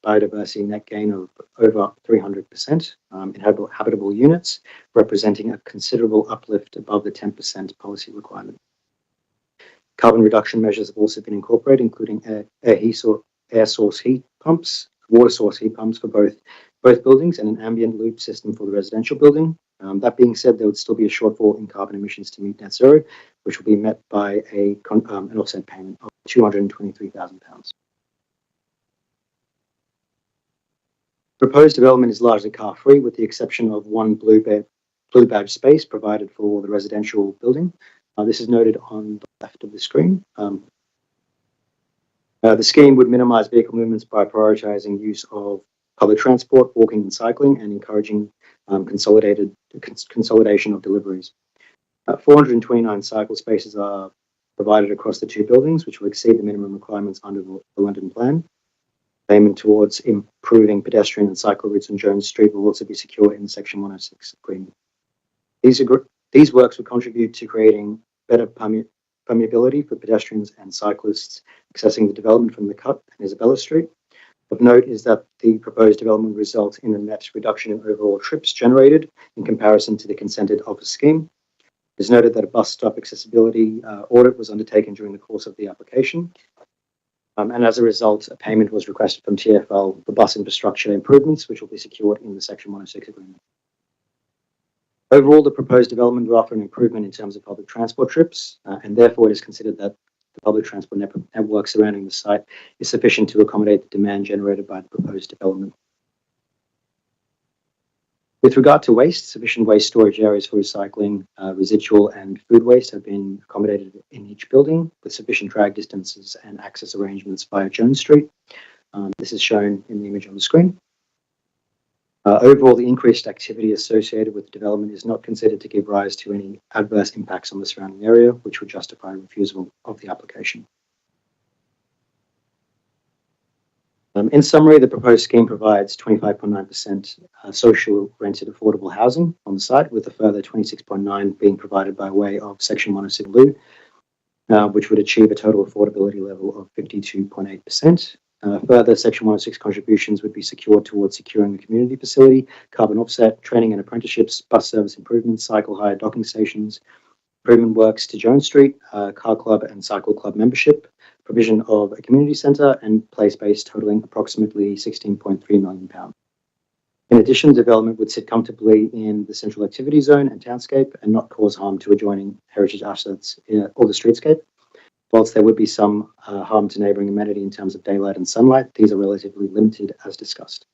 biodiversity net gain of over 300% in habitable units, representing a considerable uplift above the 10% policy requirement. Carbon reduction measures have also been incorporated, including air source heat pumps, water source heat pumps for both buildings, and an ambient loop system for the residential building. That being said, there would still be a shortfall in carbon emissions to meet net zero, which will be met by an offset payment of £223,000. Proposed development is largely car-free, with the exception of one blue badge space provided for the residential building. This is noted on the left of the screen. The scheme would minimise vehicle movements by prioritising use of public transport, walking and cycling, and encouraging consolidation of deliveries. 429 cycle spaces are provided across the two buildings, which will exceed the minimum requirements under the London Plan. Payment towards improving pedestrian and cycle routes on Jones Street will also be secured in the Section 106 agreement. These works will contribute to creating better permeability for pedestrians and cyclists accessing the development from the Cut and Isabella Street. Of note is that the proposed development will result in a net reduction in overall trips generated in comparison to the consented office scheme. It is noted that a bus stop accessibility audit was undertaken during the course of the application. And as a result, a payment was requested from TfL for bus infrastructure improvements, which will be secured in the Section 106 agreement. Overall, the proposed development will offer an improvement in terms of public transport trips, and therefore it is considered that the public transport network surrounding the site is sufficient to accommodate the demand generated by the proposed development. With regard to waste, sufficient waste storage areas for recycling, residual and food waste have been accommodated in each building, with sufficient drag distances and access arrangements via Jones Street. This is shown in the image on the screen. Overall, the increased activity associated with the development is not considered to give rise to any adverse impacts on the surrounding area, which would justify refusal of the application. In summary, the proposed scheme provides 25.9% social rented affordable housing on the site, with a further 26.9% being provided by way of Section 106 Blue, which would achieve a total affordability level of 52.8%. Further, Section 106 contributions would be secured towards securing the community facility, carbon offset, training and apprenticeships, bus service improvements, cycle hire docking stations, improvement works to Jones Street, car club and cycle club membership, provision of a community centre and play space totalling approximately £16.3 million. In addition, development would sit comfortably in the central activity zone and townscape and not cause harm to adjoining heritage assets or the streetscape. Whilst there would be some harm to neighbouring amenity in terms of daylight and sunlight, these are relatively limited as discussed.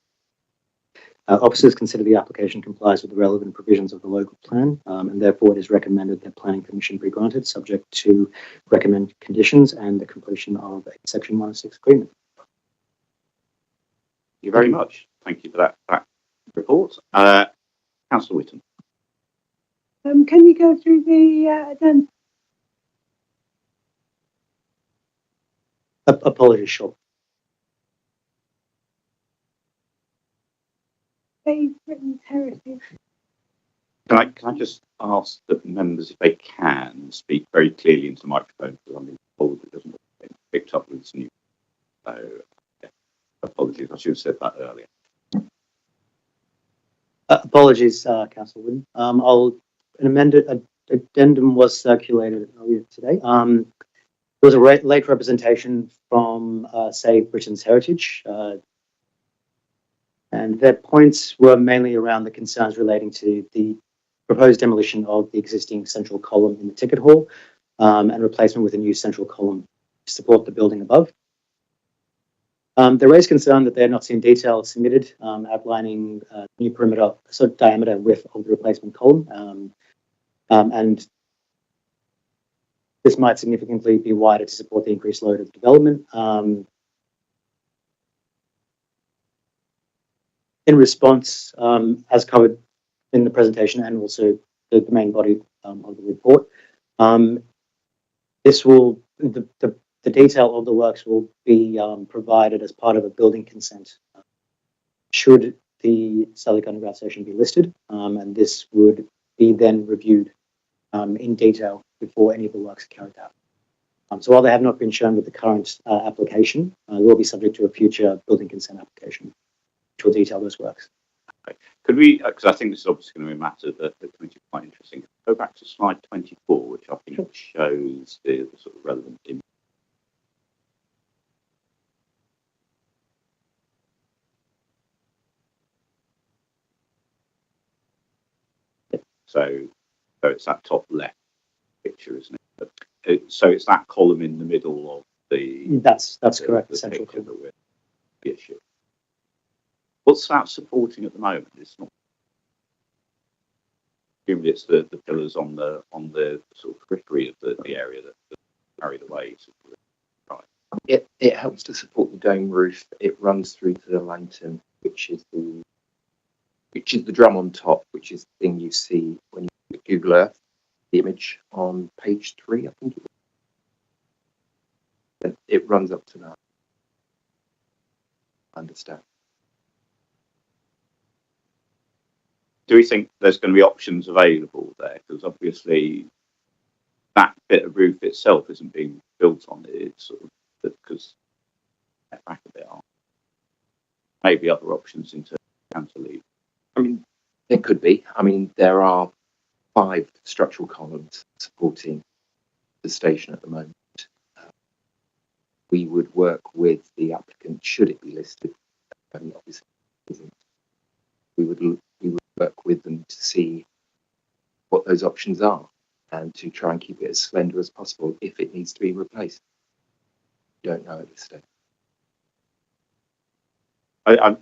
Officers consider the application complies with the relevant provisions of the local plan, and therefore it is recommended that planning permission be granted, subject to recommended conditions and the completion of a Section 106 agreement. Thank you very much. Thank you for that report. Councillor Whitton. Can you go through the addendum? Apologies, sure. They've written heritage. Can I just ask the members if they can speak very clearly into the microphone, because I'm being told it doesn't get picked up with this new. So, yeah, apologies. I should have said that earlier. Apologies, Councillor Wooden. An amended addendum was circulated earlier today. There was a late representation from Save Britain's Heritage, and their points were mainly around the concerns relating to the proposed demolition of the existing central column in the ticket hall and replacement with a new central column to support the building above. They raised concern that they had not seen details submitted outlining new perimeter, so diameter and width of the replacement column, and this might significantly be wider to support the increased load of development. In response, as covered in the presentation and also the main body of the report, this will the detail of the works will be provided as part of a building consent. Should the Southwark Underground Station be listed, and this would be then reviewed in detail before any of the works are carried out. So while they have not been shown with the current application, they will be subject to a future building consent application, which will detail those works. Could we, because I think this is obviously going to be a matter that the committee is quite interesting, go back to slide 24, which I think shows the sort of relevant image. So it's that top left picture, isn't it? So it's that column in the middle of the. That's correct. The central picture column. that we're the issue. What's that supporting at the moment? It's not. Presumably, it's the pillars on the sort of periphery of the area that carry the weight. It helps to support the dome roof. It runs through to the lantern, which is the drum on top, which is the thing you see when you look at Google Earth, the image on page 3, I think it was. And it runs up to that. I understand. Do we think there's going to be options available there? Because obviously that bit of roof itself isn't being built on it. It's sort of because back a bit on. Maybe other options into cantilever. I mean, there could be. I mean, there are 5 structural columns supporting the station at the moment. We would work with the applicant should it be listed. Obviously, it isn't. We would work with them to see what those options are and to try and keep it as slender as possible if it needs to be replaced. Don't know at this stage. I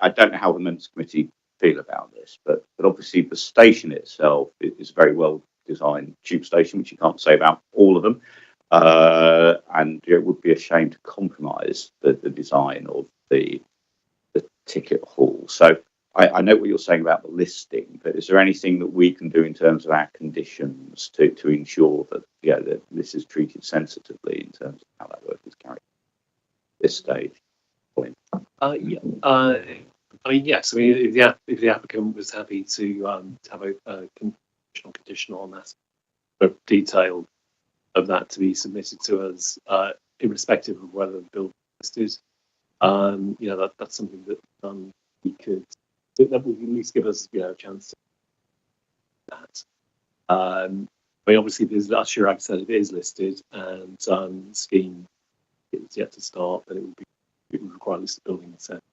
don't know how the Mints Committee feel about this, but obviously the station itself is a very well designed tube station, which you can't say about all of them. And it would be a shame to compromise the design of the ticket hall. So I know what you're saying about the listing, but is there anything that we can do in terms of our conditions to ensure that that this is treated sensitively in terms of how that work is carried at this stage? I mean, yes. I mean, if the applicant was happy to have a condition on that, a detail of that to be submitted to us, irrespective of whether the bill is listed, that's something that we could. That would at least give us a chance to do that. I mean, obviously, as Chirag said, it is listed, and scheme is yet to start, then it would require listed building consent.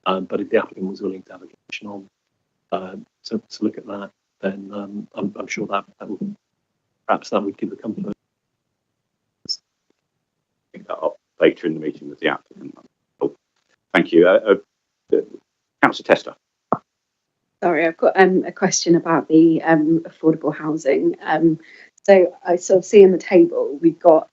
But if the applicant was willing to have a condition on to look at that, then I'm sure that would perhaps that would give the comfort. Pick that up later in the meeting with the applicant. Oh, thank you. Councillor Tester. Sorry, I've got a question about the affordable housing. So I sort of see in the table we've got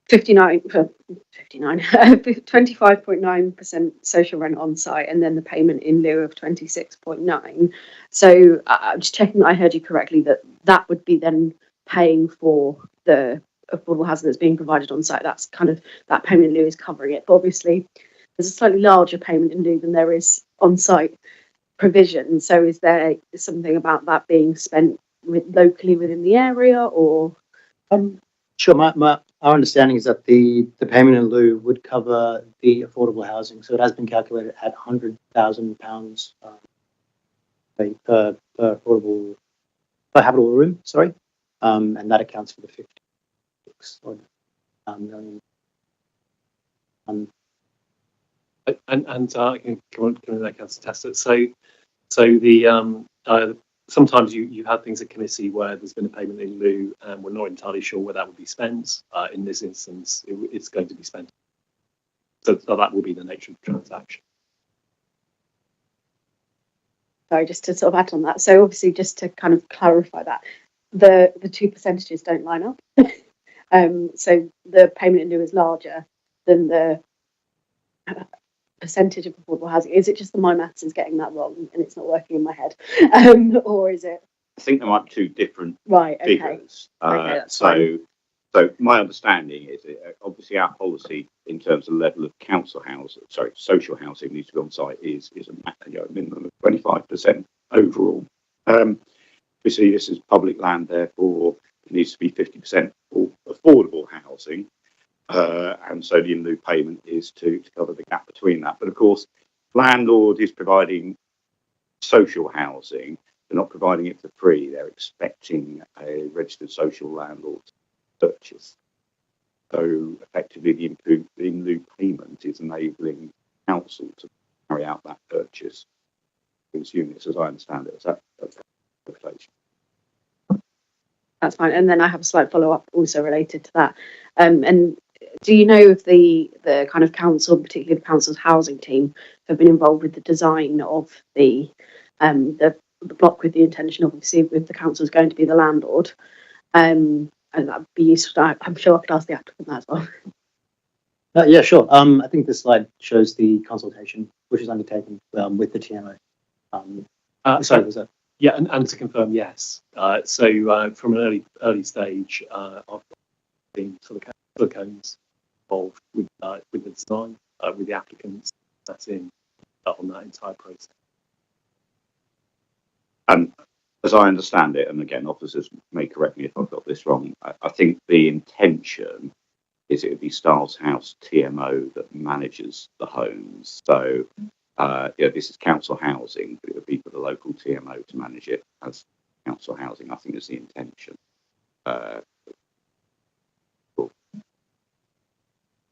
25.9% social rent on site, and then the payment in lieu of 26.9. So I'm just checking that I heard you correctly, that would be then paying for the affordable housing that's being provided on site. That's kind of, that payment in lieu is covering it. But obviously there's a slightly larger payment in lieu than there is on site provision. So is there something about that being spent locally within the area, or? Sure. Our understanding is that the payment in lieu would cover the affordable housing. So it has been calculated at £100,000 per affordable, per habitable room. Sorry, and that accounts for the 56 million. And can that council test it? So the sometimes you have things at committee where there's been a payment in lieu and we're not entirely sure where that would be spent. In this instance, it's going to be spent. So that will be the nature of the transaction. Sorry, just to sort of add on that. So obviously, just to kind of clarify that, the two percentages don't line up. So the payment in lieu is larger than the percentage of affordable housing. Is it just that my maths is getting that wrong and it's not working in my head, or is it? I think there might be two different right? Okay. figures. Okay, that's so fine. So my understanding is that obviously our policy in terms of level of social housing needs to be on site is a minimum of 25% overall. Obviously, this is public land, therefore it needs to be 50% affordable housing, and so the in-lieu payment is to cover the gap between that. But of course, landlord is providing social housing; they're not providing it for free. They're expecting a registered social landlord purchase. So effectively, the in-lieu payment is enabling council to carry out that purchase for these units, as I understand it. Is that interpretation? That's fine. And then I have a slight follow-up also related to that. And do you know if the kind of council, particularly the council's housing team, have been involved with the design of the block with the intention, obviously, if the council is going to be the landlord? And that'd be useful. I'm sure I could ask the applicant that as well. Yeah, sure. I think this slide shows the consultation which is undertaken with the TMO. Sorry, was that? Yeah, and to confirm, yes. So from an early stage, I've been sort of cones involved with the design, with the applicants. That's in on that entire process. As I understand it, and again, officers may correct me if I've got this wrong, I think the intention is it would be Styles House TMO that manages the homes. So, this is council housing, but it would be for the local TMO to manage it as council housing, I think is the intention. We'll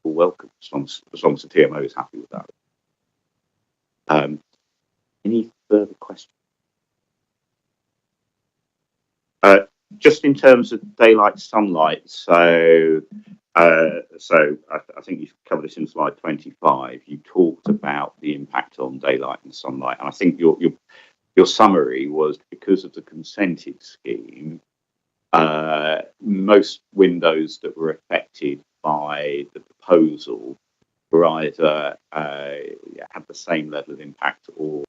welcome, as long as the TMO is happy with that. Any further questions? Just in terms of daylight sunlight, so I think you've covered this in slide 25. You talked about the impact on daylight and sunlight, and I think your summary was because of the consented scheme, most windows that were affected by the proposal were either had the same level of impact or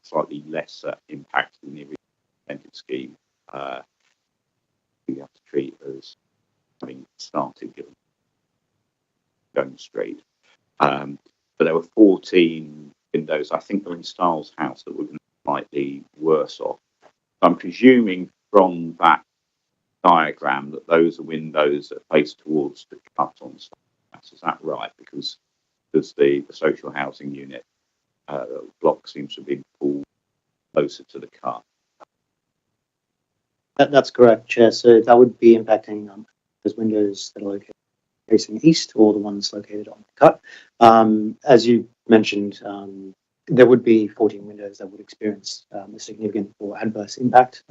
slightly lesser impact than the original consented scheme. You have to treat as having started going straight. But there were 14 windows, I think, in Styles House that were going to be slightly worse off. I'm presuming from that diagram that those are windows that face towards the cut on Styles House. Is that right? Because the social housing unit block seems to have been pulled closer to the cut. That's correct, Chair. So that would be impacting those windows that are located facing east or the ones located on the cut. As you mentioned, there would be 14 windows that would experience a significant or adverse impact.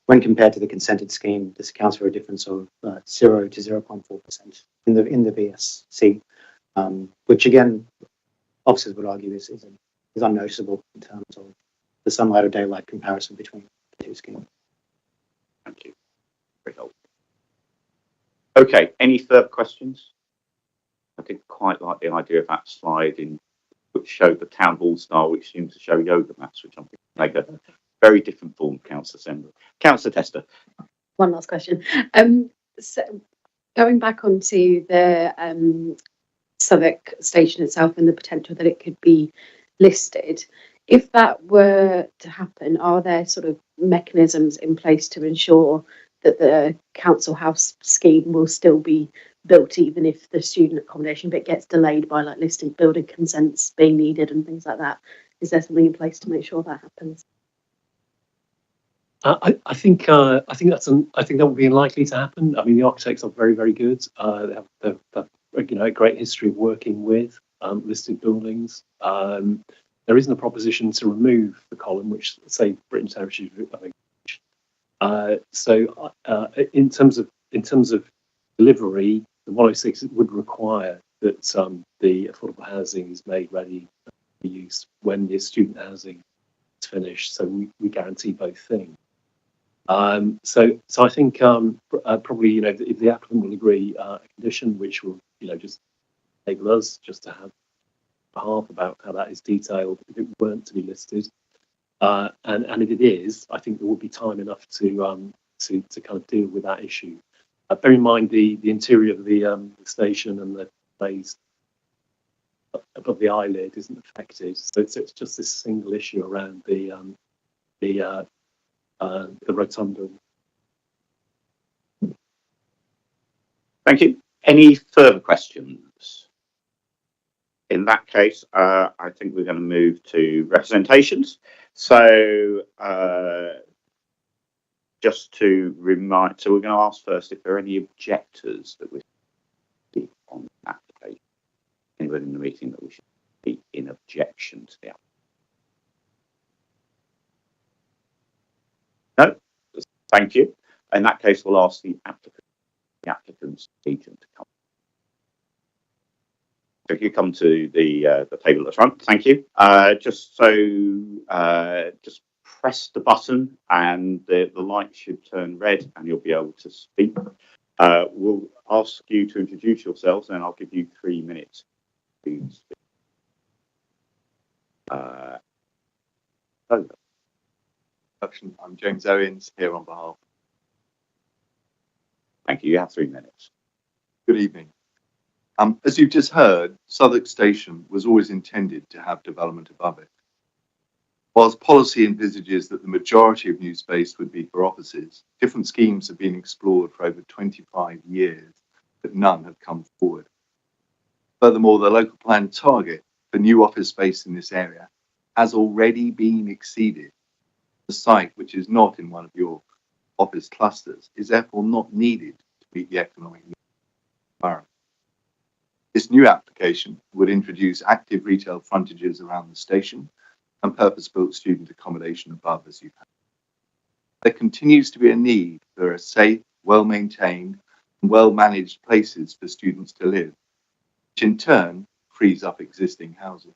When compared to the consented scheme, this accounts for a difference of 0 to 0.4% in the VSC, which again, officers would argue is unnoticeable in terms of the sunlight or daylight comparison between the two schemes. Thank you. Very helpful. Okay, any further questions? I didn't quite like the idea of that slide which showed the town hall style, which seemed to show yoga mats, which I think make a very different form of council assembly. Councillor Tester. One last question. So going back onto the Southwark station itself and the potential that it could be listed, if that were to happen, are there sort of mechanisms in place to ensure that the council house scheme will still be built, even if the student accommodation bit gets delayed by like listing building consents being needed and things like that? Is there something in place to make sure that happens? I think that would be unlikely to happen. I mean, the architects are very, very good. They have a great history of working with listed buildings. There isn't a proposition to remove the column, which say Britain's Heritage, I think. So in terms of delivery, the 106 would require that the affordable housing is made ready for use when the student housing is finished. So we guarantee both things. So I think probably if the applicant will agree a condition which will just enable us just to have half about how that is detailed if it weren't to be listed, and if it is, I think there would be time enough to kind of deal with that issue. Bear in mind the interior of the station and the place above the eyelid isn't affected, so it's just this single issue around the rotunda. Thank you. Any further questions? In that case, I think we're going to move to representations. So just to remind, so we're going to ask first if there are any objectors that we see on the application. Anyone in the meeting that we should be in objection to the application? No? Thank you. In that case, we'll ask the applicant's agent to come. So if you come to the table at the front, thank you. Just press the button and the light should turn red and you'll be able to speak. We'll ask you to introduce yourselves and I'll give you 3 minutes to speak. I'm James Owens here on behalf. Thank you. You have 3 minutes. Good evening. As you've just heard, Southwark Station was always intended to have development above it. Whilst policy envisages that the majority of new space would be for offices, different schemes have been explored for over 25 years, but none have come forward. Furthermore, the local plan target for new office space in this area has already been exceeded. The site, which is not in one of your office clusters, is therefore not needed to meet the economic needs of the borough. This new application would introduce active retail frontages around the station and purpose-built student accommodation above, as you've heard. There continues to be a need for a safe, well-maintained and well-managed places for students to live, which in turn frees up existing housing.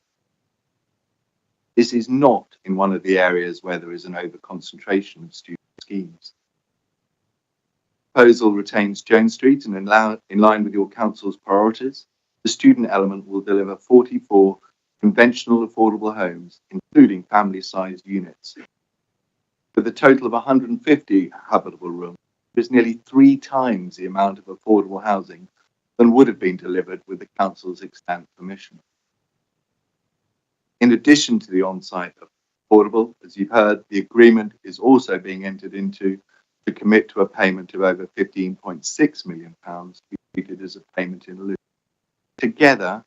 This is not in one of the areas where there is an over-concentration of student schemes. The proposal retains Jones Street and in line with your council's priorities, the student element will deliver 44 conventional affordable homes, including family-sized units. With a total of 150 habitable rooms, there is nearly 3 times the amount of affordable housing than would have been delivered with the council's extant permission. In addition to the on-site affordable, as you've heard, the agreement is also being entered into to commit to a payment of over £15.6 million to be treated as a payment in lieu. Together,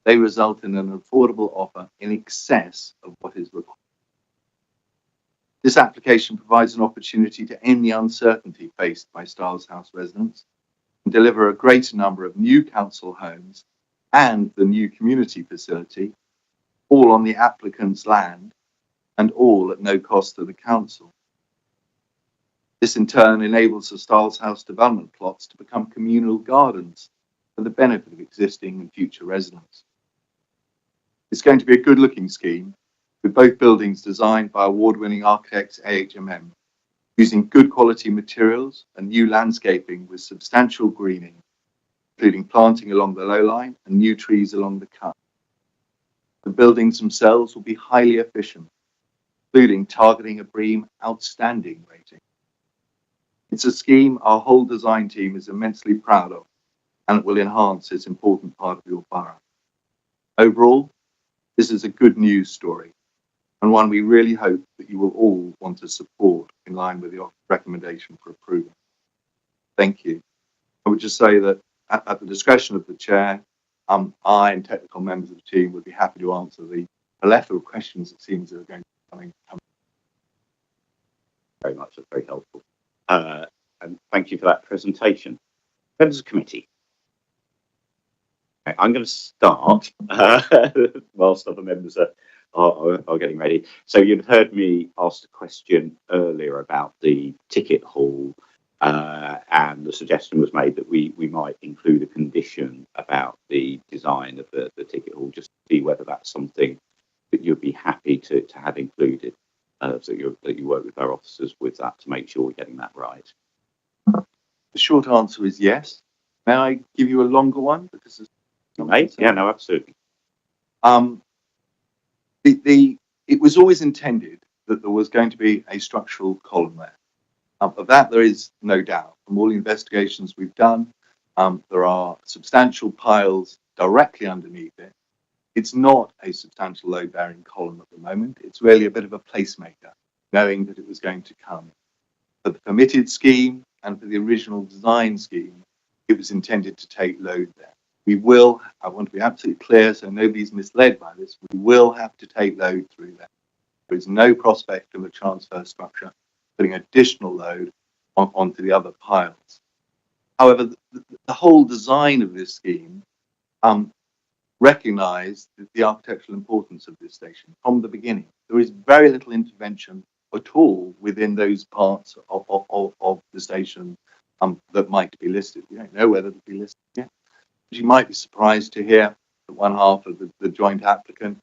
they result in an affordable offer in excess of what is required. This application provides an opportunity to end the uncertainty faced by Styles House residents and deliver a greater number of new council homes and the new community facility, all on the applicant's land and all at no cost to the council. This in turn enables the Styles House development plots to become communal gardens for the benefit of existing and future residents. It's going to be a good-looking scheme, with both buildings designed by award-winning architects AHMM, using good quality materials and new landscaping with substantial greening, including planting along the low line and new trees along the cut. The buildings themselves will be highly efficient, including targeting a BREEAM Outstanding rating. It's a scheme our whole design team is immensely proud of, and it will enhance this important part of your borough. Overall, this is a good news story, and one we really hope that you will all want to support in line with your recommendation for approval. Thank you. I would just say that at the discretion of the chair, I and technical members of the team would be happy to answer the plethora of questions it seems that are going to be coming. Very much, that's very helpful. And thank you for that presentation. Members of the committee. Okay, I'm going to start whilst other members are getting ready. So you've heard me ask the question earlier about the ticket hall, and the suggestion was made that we might include a condition about the design of the ticket hall, just to see whether that's something that you'd be happy to have included, so that you work with our officers with that to make sure we're getting that right. The short answer is yes. May I give you a longer one? Because Yeah, no, absolutely. It was always intended that there was going to be a structural column there. Of that, there is no doubt. from all the investigations we've done, there are substantial piles directly underneath it. It's not a substantial load-bearing column at the moment. It's really a bit of a placemaker, knowing that it was going to come. For the permitted scheme and for the original design scheme, it was intended to take load there. We will, I want to be absolutely clear so nobody's misled by this, we will have to take load through there. There is no prospect of a transfer structure putting additional load onto the other piles. However, the whole design of this scheme recognised the architectural importance of this station from the beginning. There is very little intervention at all within those parts of the station that might be listed. We don't know whether it'll be listed yet. But you might be surprised to hear that one half of the joint applicant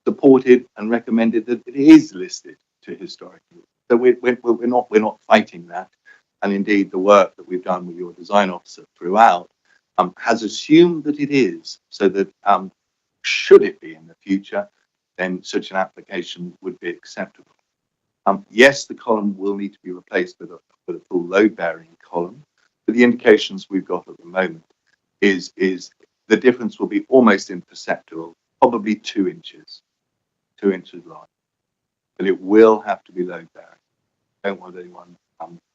supported and recommended that it is listed to historic. So we're not fighting that. And indeed, the work that we've done with your design officer throughout has assumed that it is, so that should it be in the future, then such an application would be acceptable. Yes, the column will need to be replaced with a full load-bearing column, but the indications we've got at the moment is the difference will be almost imperceptible, probably 2 inches long, but it will have to be load-bearing. Don't want anyone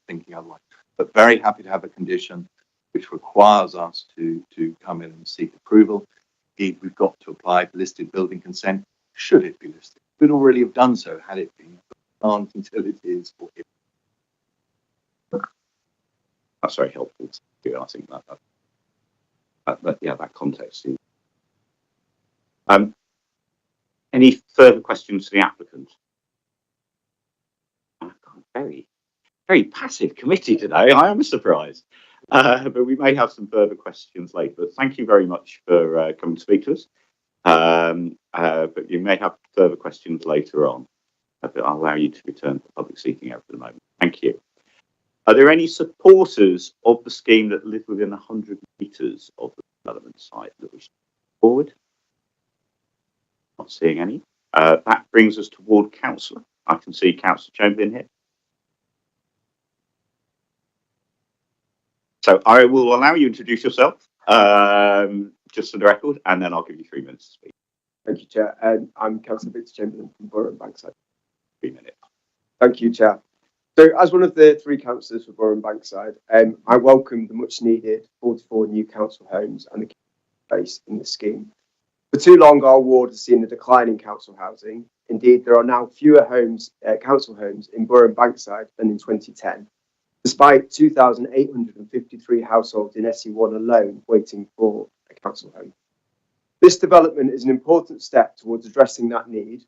thinking otherwise, but very happy to have a condition which requires us to come in and seek approval. Indeed, we've got to apply for listed building consent, should it be listed. We'd already have done so had it been, but aren't until it is. Or if. That's very helpful. I think that context is. Any further questions to the applicant? Very, very passive committee today. I am surprised. But we may have some further questions later. But thank you very much for coming to speak to us. But you may have further questions later on. But I'll allow you to return to public seating over the moment. Thank you. Are there any supporters of the scheme that live within 100 metres of the development site that wish to come forward? Not seeing any. That brings us to Ward Councillor. I can see Councillor Chamberlain here. So I will allow you to introduce yourself, just for the record, and then I'll give you 3 minutes to speak. Thank you, Chair. I'm Councillor Victor Chamberlain from Borough and Bankside. 3 minutes. Thank you, Chair. So, as one of the 3 councillors for Borough and Bankside, I welcome the much needed 44 new council homes and the space in the scheme. For too long, our ward has seen a decline in council housing. Indeed, there are now fewer homes, council homes in Borough and Bankside than in 2010. Despite 2,853 households in SE1 alone waiting for a council home. This development is an important step towards addressing that need,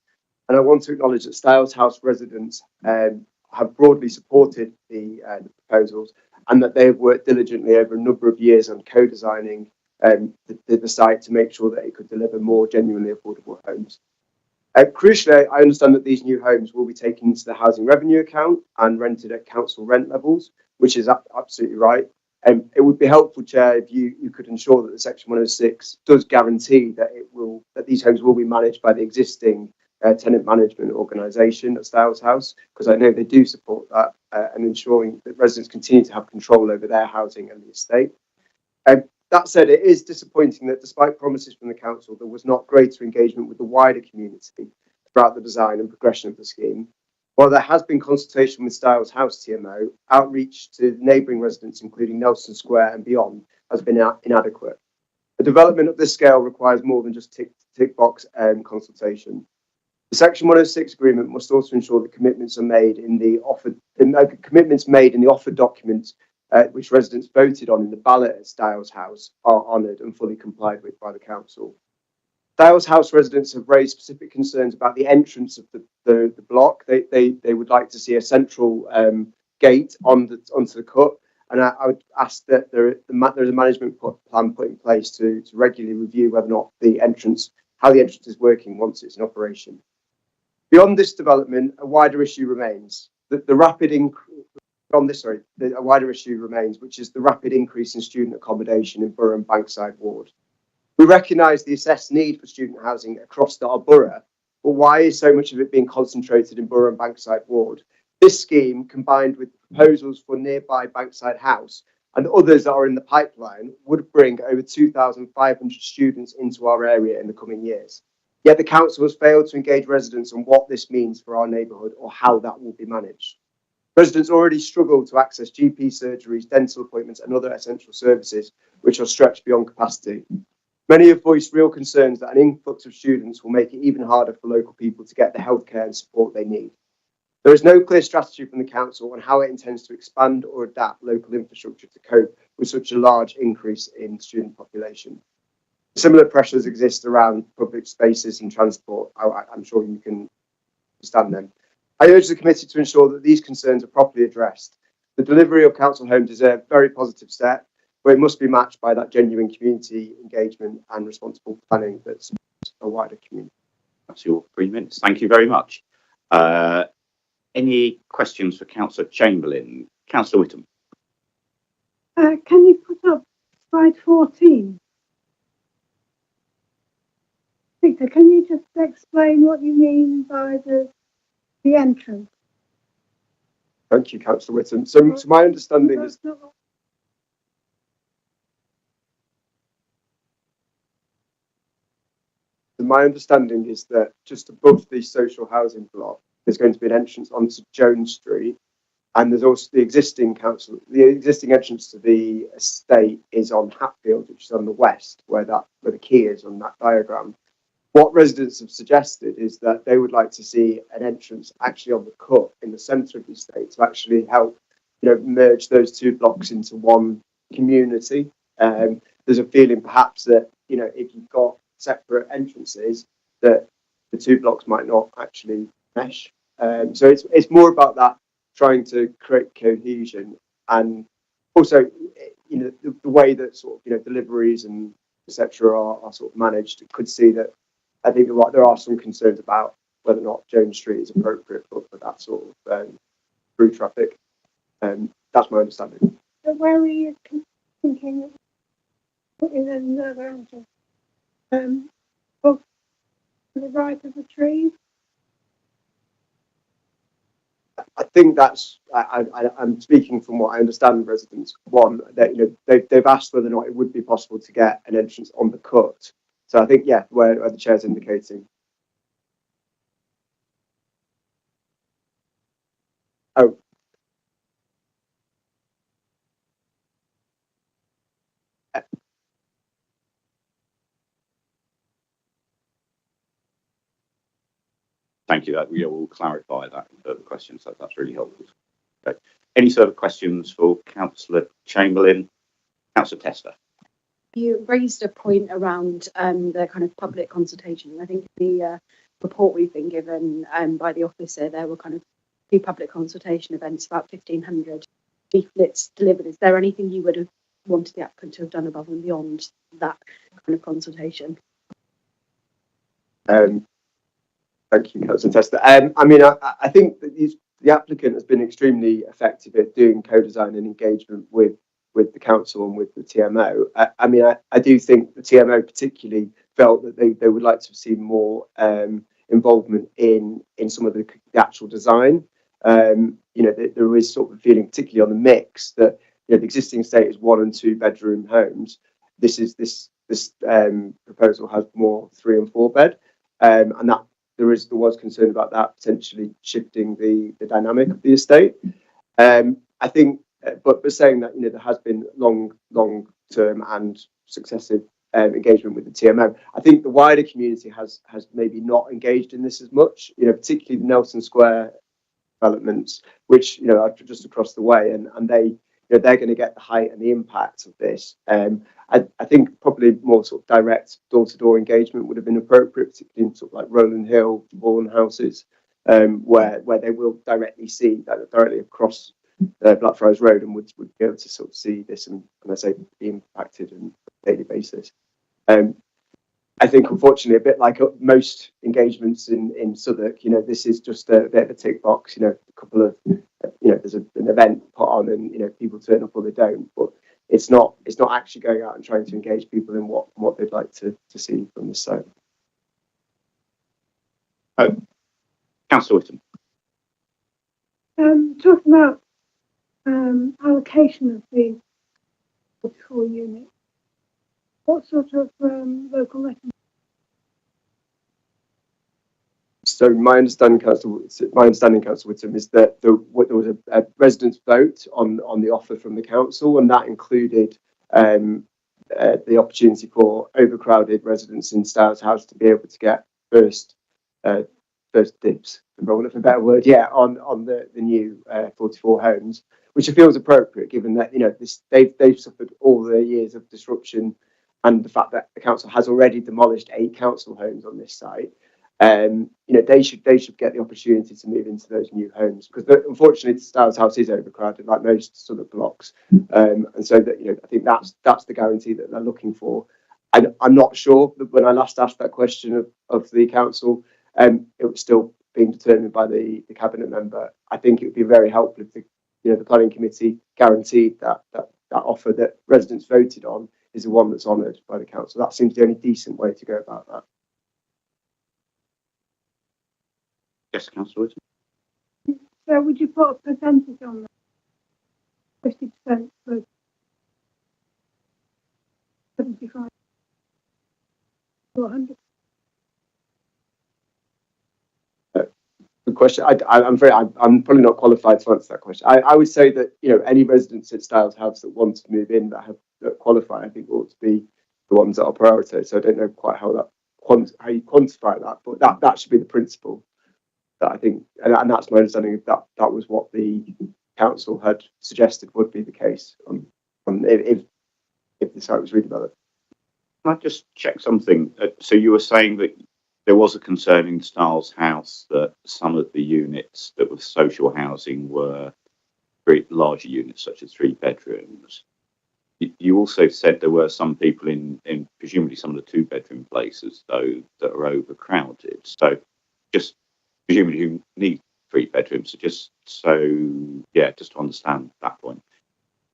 and I want to acknowledge that Styles House residents have broadly supported the proposals, and that they have worked diligently over a number of years on co-designing the site to make sure that it could deliver more genuinely affordable homes. Crucially, I understand that these new homes will be taken into the housing revenue account and rented at council rent levels, which is absolutely right. It would be helpful, Chair, if you could ensure that the Section 106 does guarantee that these homes will be managed by the existing tenant management organisation at Styles House, because I know they do support that, and ensuring that residents continue to have control over their housing and the estate. That said, it is disappointing that despite promises from the council, there was not greater engagement with the wider community throughout the design and progression of the scheme. While there has been consultation with Styles House TMO, outreach to neighbouring residents, including Nelson Square and beyond, has been inadequate. A development of this scale requires more than just tick box consultation. The Section 106 agreement must also ensure that commitments are made in the offered documents which residents voted on in the ballot at Styles House are honoured and fully complied with by the council. Styles House residents have raised specific concerns about the entrance of the block. They would like to see a central gate onto the cut, and I would ask that there's a management plan put in place to regularly review whether or not how the entrance is working once it's in operation. Beyond this development, a wider issue remains. A wider issue remains, which is the rapid increase in student accommodation in Borough and Bankside ward. We recognise the assessed need for student housing across our borough, but why is so much of it being concentrated in Borough and Bankside ward? This scheme, combined with proposals for nearby Bankside House and others that are in the pipeline, would bring over 2,500 students into our area in the coming years. Yet the council has failed to engage residents on what this means for our neighbourhood or how that will be managed. Residents already struggle to access GP surgeries, dental appointments and other essential services, which are stretched beyond capacity. Many have voiced real concerns that an influx of students will make it even harder for local people to get the healthcare and support they need. There is no clear strategy from the council on how it intends to expand or adapt local infrastructure to cope with such a large increase in student population. Similar pressures exist around public spaces and transport. I'm sure you can understand them. I urge the committee to ensure that these concerns are properly addressed. The delivery of council homes is a very positive step, but it must be matched by that genuine community engagement and responsible planning that supports a wider community. That's your 3 minutes. Thank you very much. Any questions for Councillor Chamberlain? Councillor Whittam. Can you put up slide 14? Victor, can you just explain what you mean by the entrance? Thank you, Councillor Whittam. So my understanding is that just above the social housing block, there's going to be an entrance onto Jones Street, and there's also the existing entrance to the estate is on Hatfield, which is on the west, where the key is on that diagram. What residents have suggested is that they would like to see an entrance actually on the cut in the centre of the estate to actually help, merge those two blocks into one community. There's a feeling perhaps that, if you've got separate entrances, that the two blocks might not actually mesh. So it's more about that, trying to create cohesion, and also, the way that sort of, deliveries and etc. are sort of managed. Could see that. I think you're right. There are some concerns about whether or not Jones Street is appropriate for that sort of through traffic. That's my understanding. So where are you thinking of putting another entrance? To the right of the trees? I think that's. I'm speaking from what I understand. Residents one that they've asked whether or not it would be possible to get an entrance on the cut. So I think where the chair's indicating. Oh. Thank you. That will clarify that in further questions. So that's really helpful. Okay. Any further questions for Councillor Chamberlain? Councillor Tester. You raised a point around the kind of public consultation. I think the report we've been given by the officer, there were kind of 2 public consultation events, about 1,500 leaflets delivered. Is there anything you would have wanted the applicant to have done above and beyond that kind of consultation? Thank you, Councillor Tester. I think that the applicant has been extremely effective at doing co-design and engagement with the council and with the TMO. I do think the TMO particularly felt that they would like to see more involvement in some of the actual design. There is sort of a feeling, particularly on the mix, that the existing estate is 1 and 2 bedroom homes. This proposal has more 3 and 4 bed, and that there was concern about that potentially shifting the dynamic of the estate. I think, but saying that there has been long term and successive engagement with the TMO. I think the wider community has maybe not engaged in this as much. Particularly the Nelson Square developments, which are just across the way, and they're going to get the height and the impact of this. I think probably more sort of direct door-to-door engagement would have been appropriate, particularly in sort of like Rowland Hill, Vaughan houses, where they will directly see that directly across Blackfriars Road, and would be able to sort of see this and I say be impacted on a daily basis. I think, unfortunately, a bit like most engagements in Southwark, this is just a bit of a tick box. A couple of, there's an event put on, and people turn up or they don't. But it's not actually going out and trying to engage people in what they'd like to see from this site. Councillor Whittam. Talking about allocation of the 44 units, what sort of local recognition? So my understanding, Councillor Whittam, is that there was a residents' vote on the offer from the council, and that included the opportunity for overcrowded residents in Styles House to be able to get first dibs, for want of a better word, on the new 44 homes, which I feel is appropriate given that they've suffered all the years of disruption and the fact that the council has already demolished 8 council homes on this site. They should get the opportunity to move into those new homes because unfortunately Styles House is overcrowded like most sort of blocks, and so that I think that's the guarantee that they're looking for. And I'm not sure that when I last asked that question of the council, it was still being determined by the cabinet member. I think it would be very helpful if the planning committee guaranteed that offer that residents voted on is the one that's honoured by the council. That seems the only decent way to go about that. Yes, Councillor Whittam. So would you put a percentage on that? 50% for 75 or 100? Good question. I'm probably not qualified to answer that question. I would say that any residents at Styles House that want to move in that qualify, I think ought to be the ones that are prioritised. So I don't know quite how you quantify that, but that should be the principle. That I think, and that's my understanding that was what the council had suggested would be the case if the site was redeveloped. Can I just check something? So you were saying that there was a concern in Styles House that some of the units that were social housing were very larger units, such as 3 bedrooms. You also said there were some people in presumably some of the 2-bedroom places, though, that are overcrowded. So just presumably you need 3 bedrooms. So just to understand that point.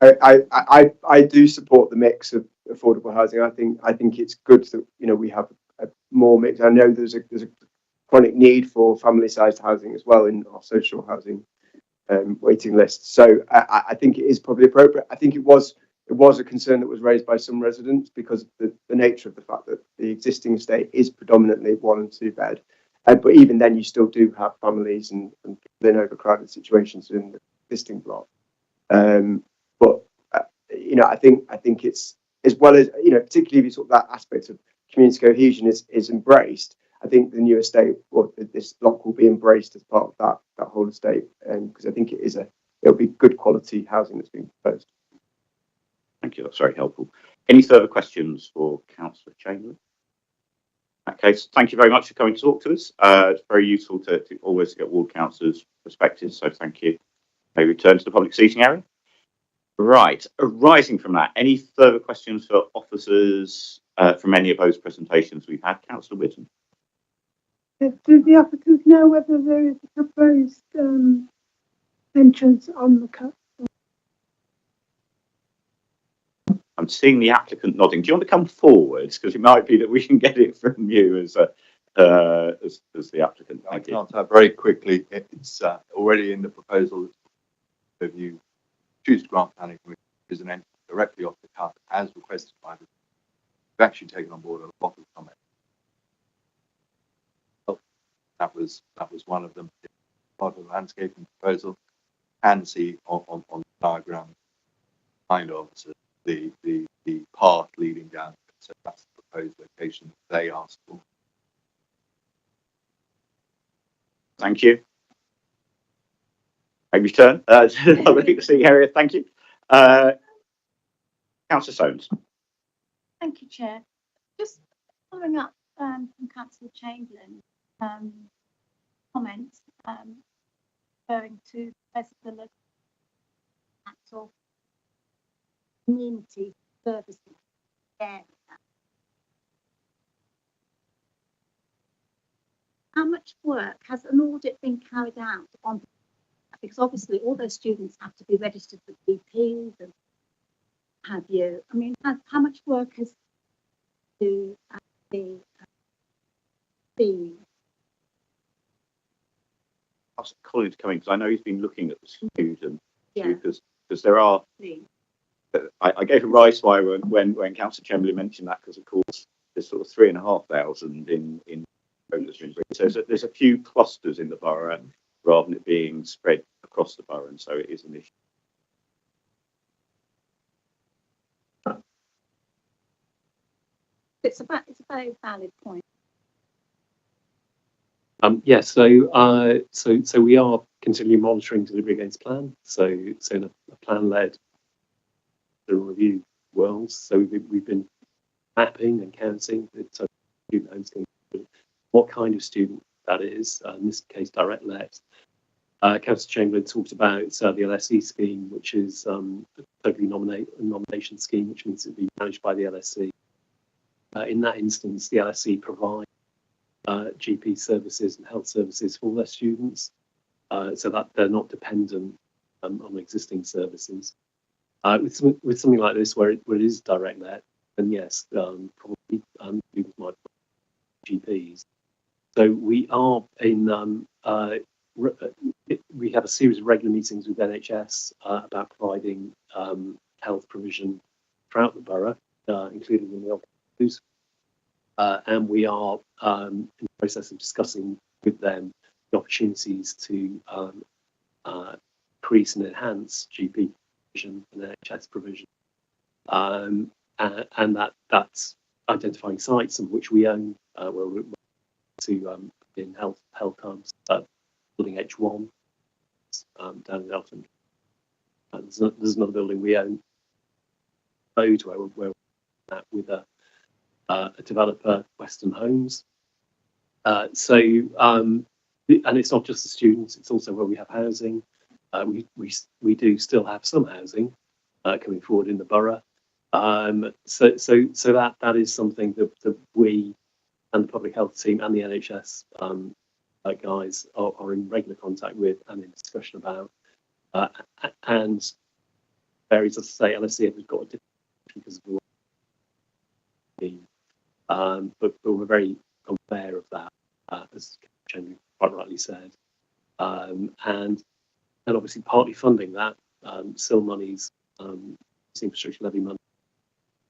I do support the mix of affordable housing. I think it's good that we have a more mix. I know there's a chronic need for family-sized housing as well in our social housing waiting list. So I think it is probably appropriate. I think it was a concern that was raised by some residents because of the nature of the fact that the existing estate is predominantly 1 and 2 bed. But even then, you still do have families and people in overcrowded situations in the existing block. But I think it's, as well as particularly if you talk that aspect of community cohesion is embraced. I think the new estate or this block will be embraced as part of that whole estate, because I think it'll be good quality housing that's being proposed. Thank you. That's very helpful. Any further questions for Councillor Chamberlain? In that case, thank you very much for coming to talk to us. It's very useful to always get ward councillors' perspectives, so thank you. May return to the public seating area. Right, arising from that, any further questions for officers from any of those presentations we've had? Councillor Whittam. Do the applicants know whether there is a proposed entrance on the cut? I'm seeing the applicant nodding. Do you want to come forwards? Because it might be that we can get it from you as the applicant. I can't. Very quickly, it's already in the proposal. If you choose to grant planning permission, there's an entrance directly off the cut as requested by the. We've actually taken on board a lot of comments. That was one of them. Part of the landscaping proposal. Can see on the diagram kind of the path leading down. So that's the proposed location they asked for. Thank you. I return to the public seating area. Thank you. Councillor Soames. Thank you, Chair. Just following up from Councillor Chamberlain comments referring to the local council community services area. How much work has an audit been carried out on? Because obviously all those students have to be registered with GPs and have you. I mean, how much work has to be? ask Colin to come in, because I know he's been looking at the student Yeah. because there are. Please. I gave a rise why when Councillor Chamberlain mentioned that, because of course there's sort of 3,500 in so there's a few clusters in the borough rather than it being spread across the borough, and so it is an issue. It's a very valid point. Yes, so we are continually monitoring delivery against plan. So in a plan-led review world, so we've been mapping and counting the student homes, what kind of student that is. In this case, direct let. Councillor Chamberlain talked about the LSE scheme, which is a totally nomination scheme, which means it'll be managed by the LSE. In that instance, the LSE provide GP services and health services for their students, so that they're not dependent on existing services. With something like this, where it is direct let, then yes, probably students might GPs. So we are in. We have a series of regular meetings with NHS about providing health provision throughout the borough, including in the offices. And we are in the process of discussing with them the opportunities to increase and enhance GP provision and NHS provision. And that's identifying sites, some of which we own, where we're to in health hubs, building H1 down in Elton. There's another building we own, road where we're at with a developer, Western Homes. And it's not just the students; it's also where we have housing. We do still have some housing coming forward in the borough. So that is something that we and the public health team and the NHS guys are in regular contact with and in discussion about. And varies, as I say, LSE have got a different because of the but we're very aware of that, as Jamie quite rightly said. And obviously partly funding that, SIL monies, infrastructure levy money,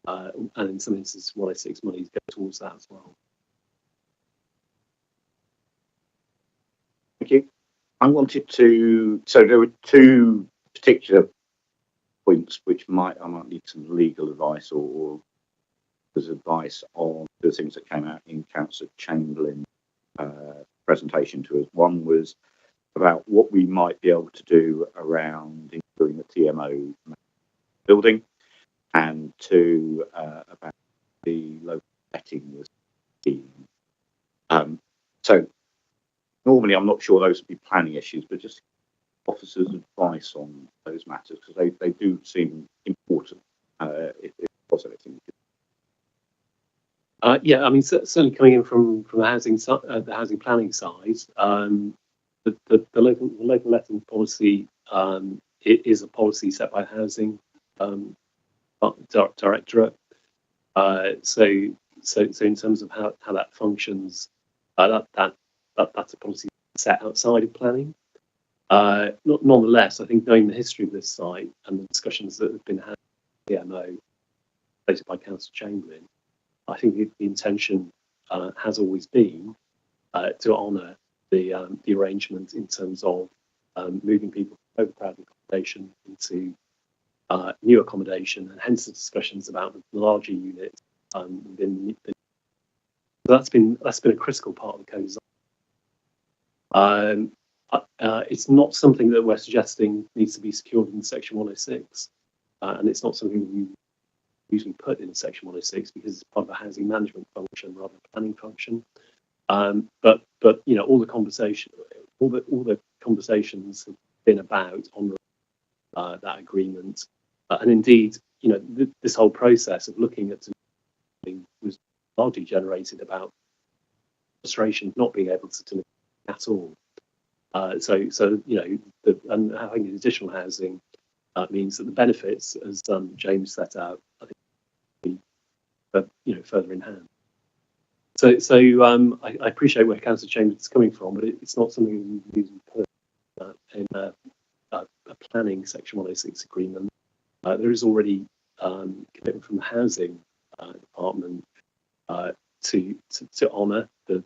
and in some instances 106 monies go towards that as well. Thank you. I wanted to, so there were two particular points which I might need some legal advice or advice on the things that came out in Councillor Chamberlain's presentation to us. One was about what we might be able to do around including the TMO building, and two, about the local letting scheme. So normally I'm not sure those would be planning issues, but just officers' advice on those matters, because they do seem important if there was anything. Yeah, I mean, certainly coming in from the housing planning side, the local letting policy it is a policy set by housing directorate. So in terms of how that functions, that's a policy set outside of planning. Nonetheless, I think knowing the history of this site and the discussions that have been had with PMO, stated by Councillor Chamberlain, I think the intention has always been to honour the arrangement in terms of moving people from overcrowded accommodation into new accommodation, and hence the discussions about the larger units within the. So that's been a critical part of the code design. It's not something that we're suggesting needs to be secured in Section 106, and it's not something that we usually put in Section 106 because it's part of a housing management function rather than a planning function. But you know, all the conversations have been about on that agreement, and indeed, you know, this whole process of looking at something was largely generated about frustration not being able to deliver at all. So you know, and having additional housing means that the benefits, as James set out, I think, you know, further enhanced. So I appreciate where Councillor Chambers is coming from, but it's not something we usually put a planning Section 106 agreement, there is already commitment from the housing department to honour the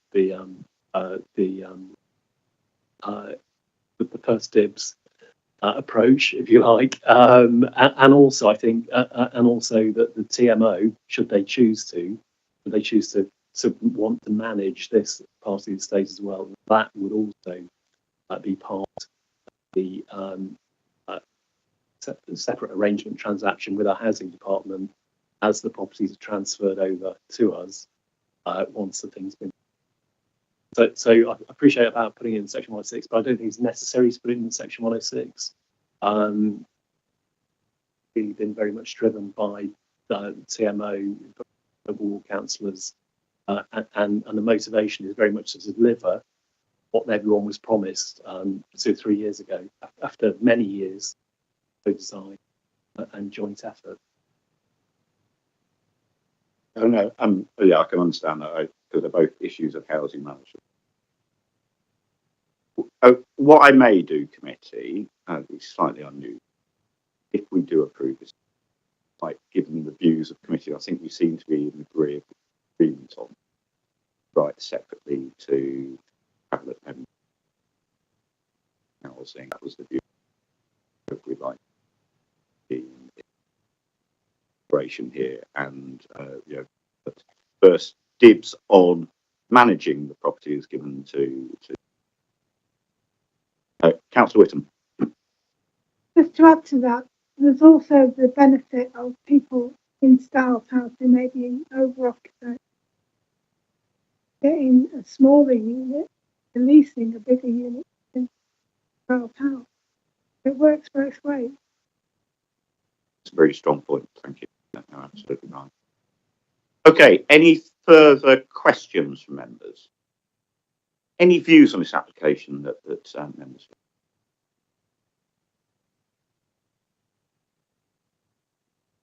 first dibs approach, if you like, and also I think, and also that the TMO, should they choose to want to manage this part of the estate as well, that would also be part of the separate arrangement transaction with our housing department as the properties are transferred over to us once the thing's been. So I appreciate about putting it in Section 106, but I don't think it's necessary to put it in Section 106. Really been very much driven by the TMO, local ward councillors, and the motivation is very much to deliver what everyone was promised 2 or 3 years ago, after many years of design and joint effort. Oh no, yeah, I can understand that because they're both issues of housing management. What I may do, committee, is slightly unusual. If we do approve this, like given the views of committee, I think we seem to be in agreement on right separately to tablet and housing. That was the view. If we like the operation here, and but first dibs on managing the property is given to Councillor Whittam. Just to add to that, there's also the benefit of people in Styles House who may be over-occupied getting a smaller unit and leasing a bigger unit in Styles House. It works both ways. It's a very strong point. Thank you. No, absolutely right. Okay. Any further questions from members? Any views on this application that members?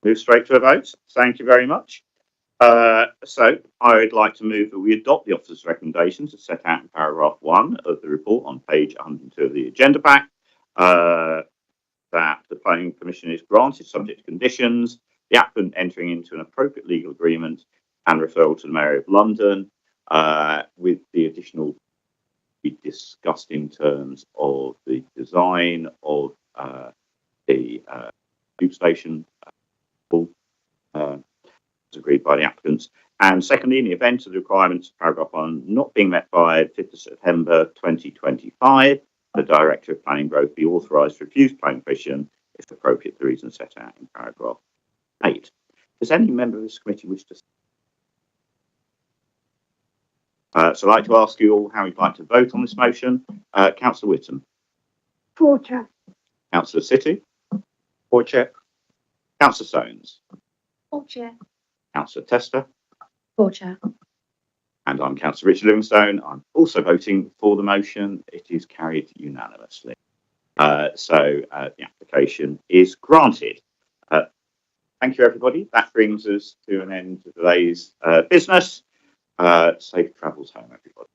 Move straight to a vote. Thank you very much. So I would like to move that we adopt the officer's recommendations as set out in paragraph 1 of the report on page 102 of the agenda pack. That the planning permission is granted subject to conditions, the applicant entering into an appropriate legal agreement and referral to the Mayor of London, with the additional we discussed in terms of the design of the tube station, as agreed by the applicants. And secondly, in the event of the requirements of paragraph 1 not being met by 5th of September 2025, the Director of Planning Growth be authorised to refuse planning permission if appropriate for the reasons set out in paragraph 8. Does any member of this committee wish to? So I'd like to ask you all how you'd like to vote on this motion. Councillor Whittam. For Chair. Councillor City. For Chair. Councillor Soanes. For Chair. Councillor Tester. For Chair. And I'm Councillor Richard Livingstone. I'm also voting for the motion. It is carried unanimously. So the application is granted. Thank you, everybody. That brings us to an end of today's business. Safe travels home, everybody.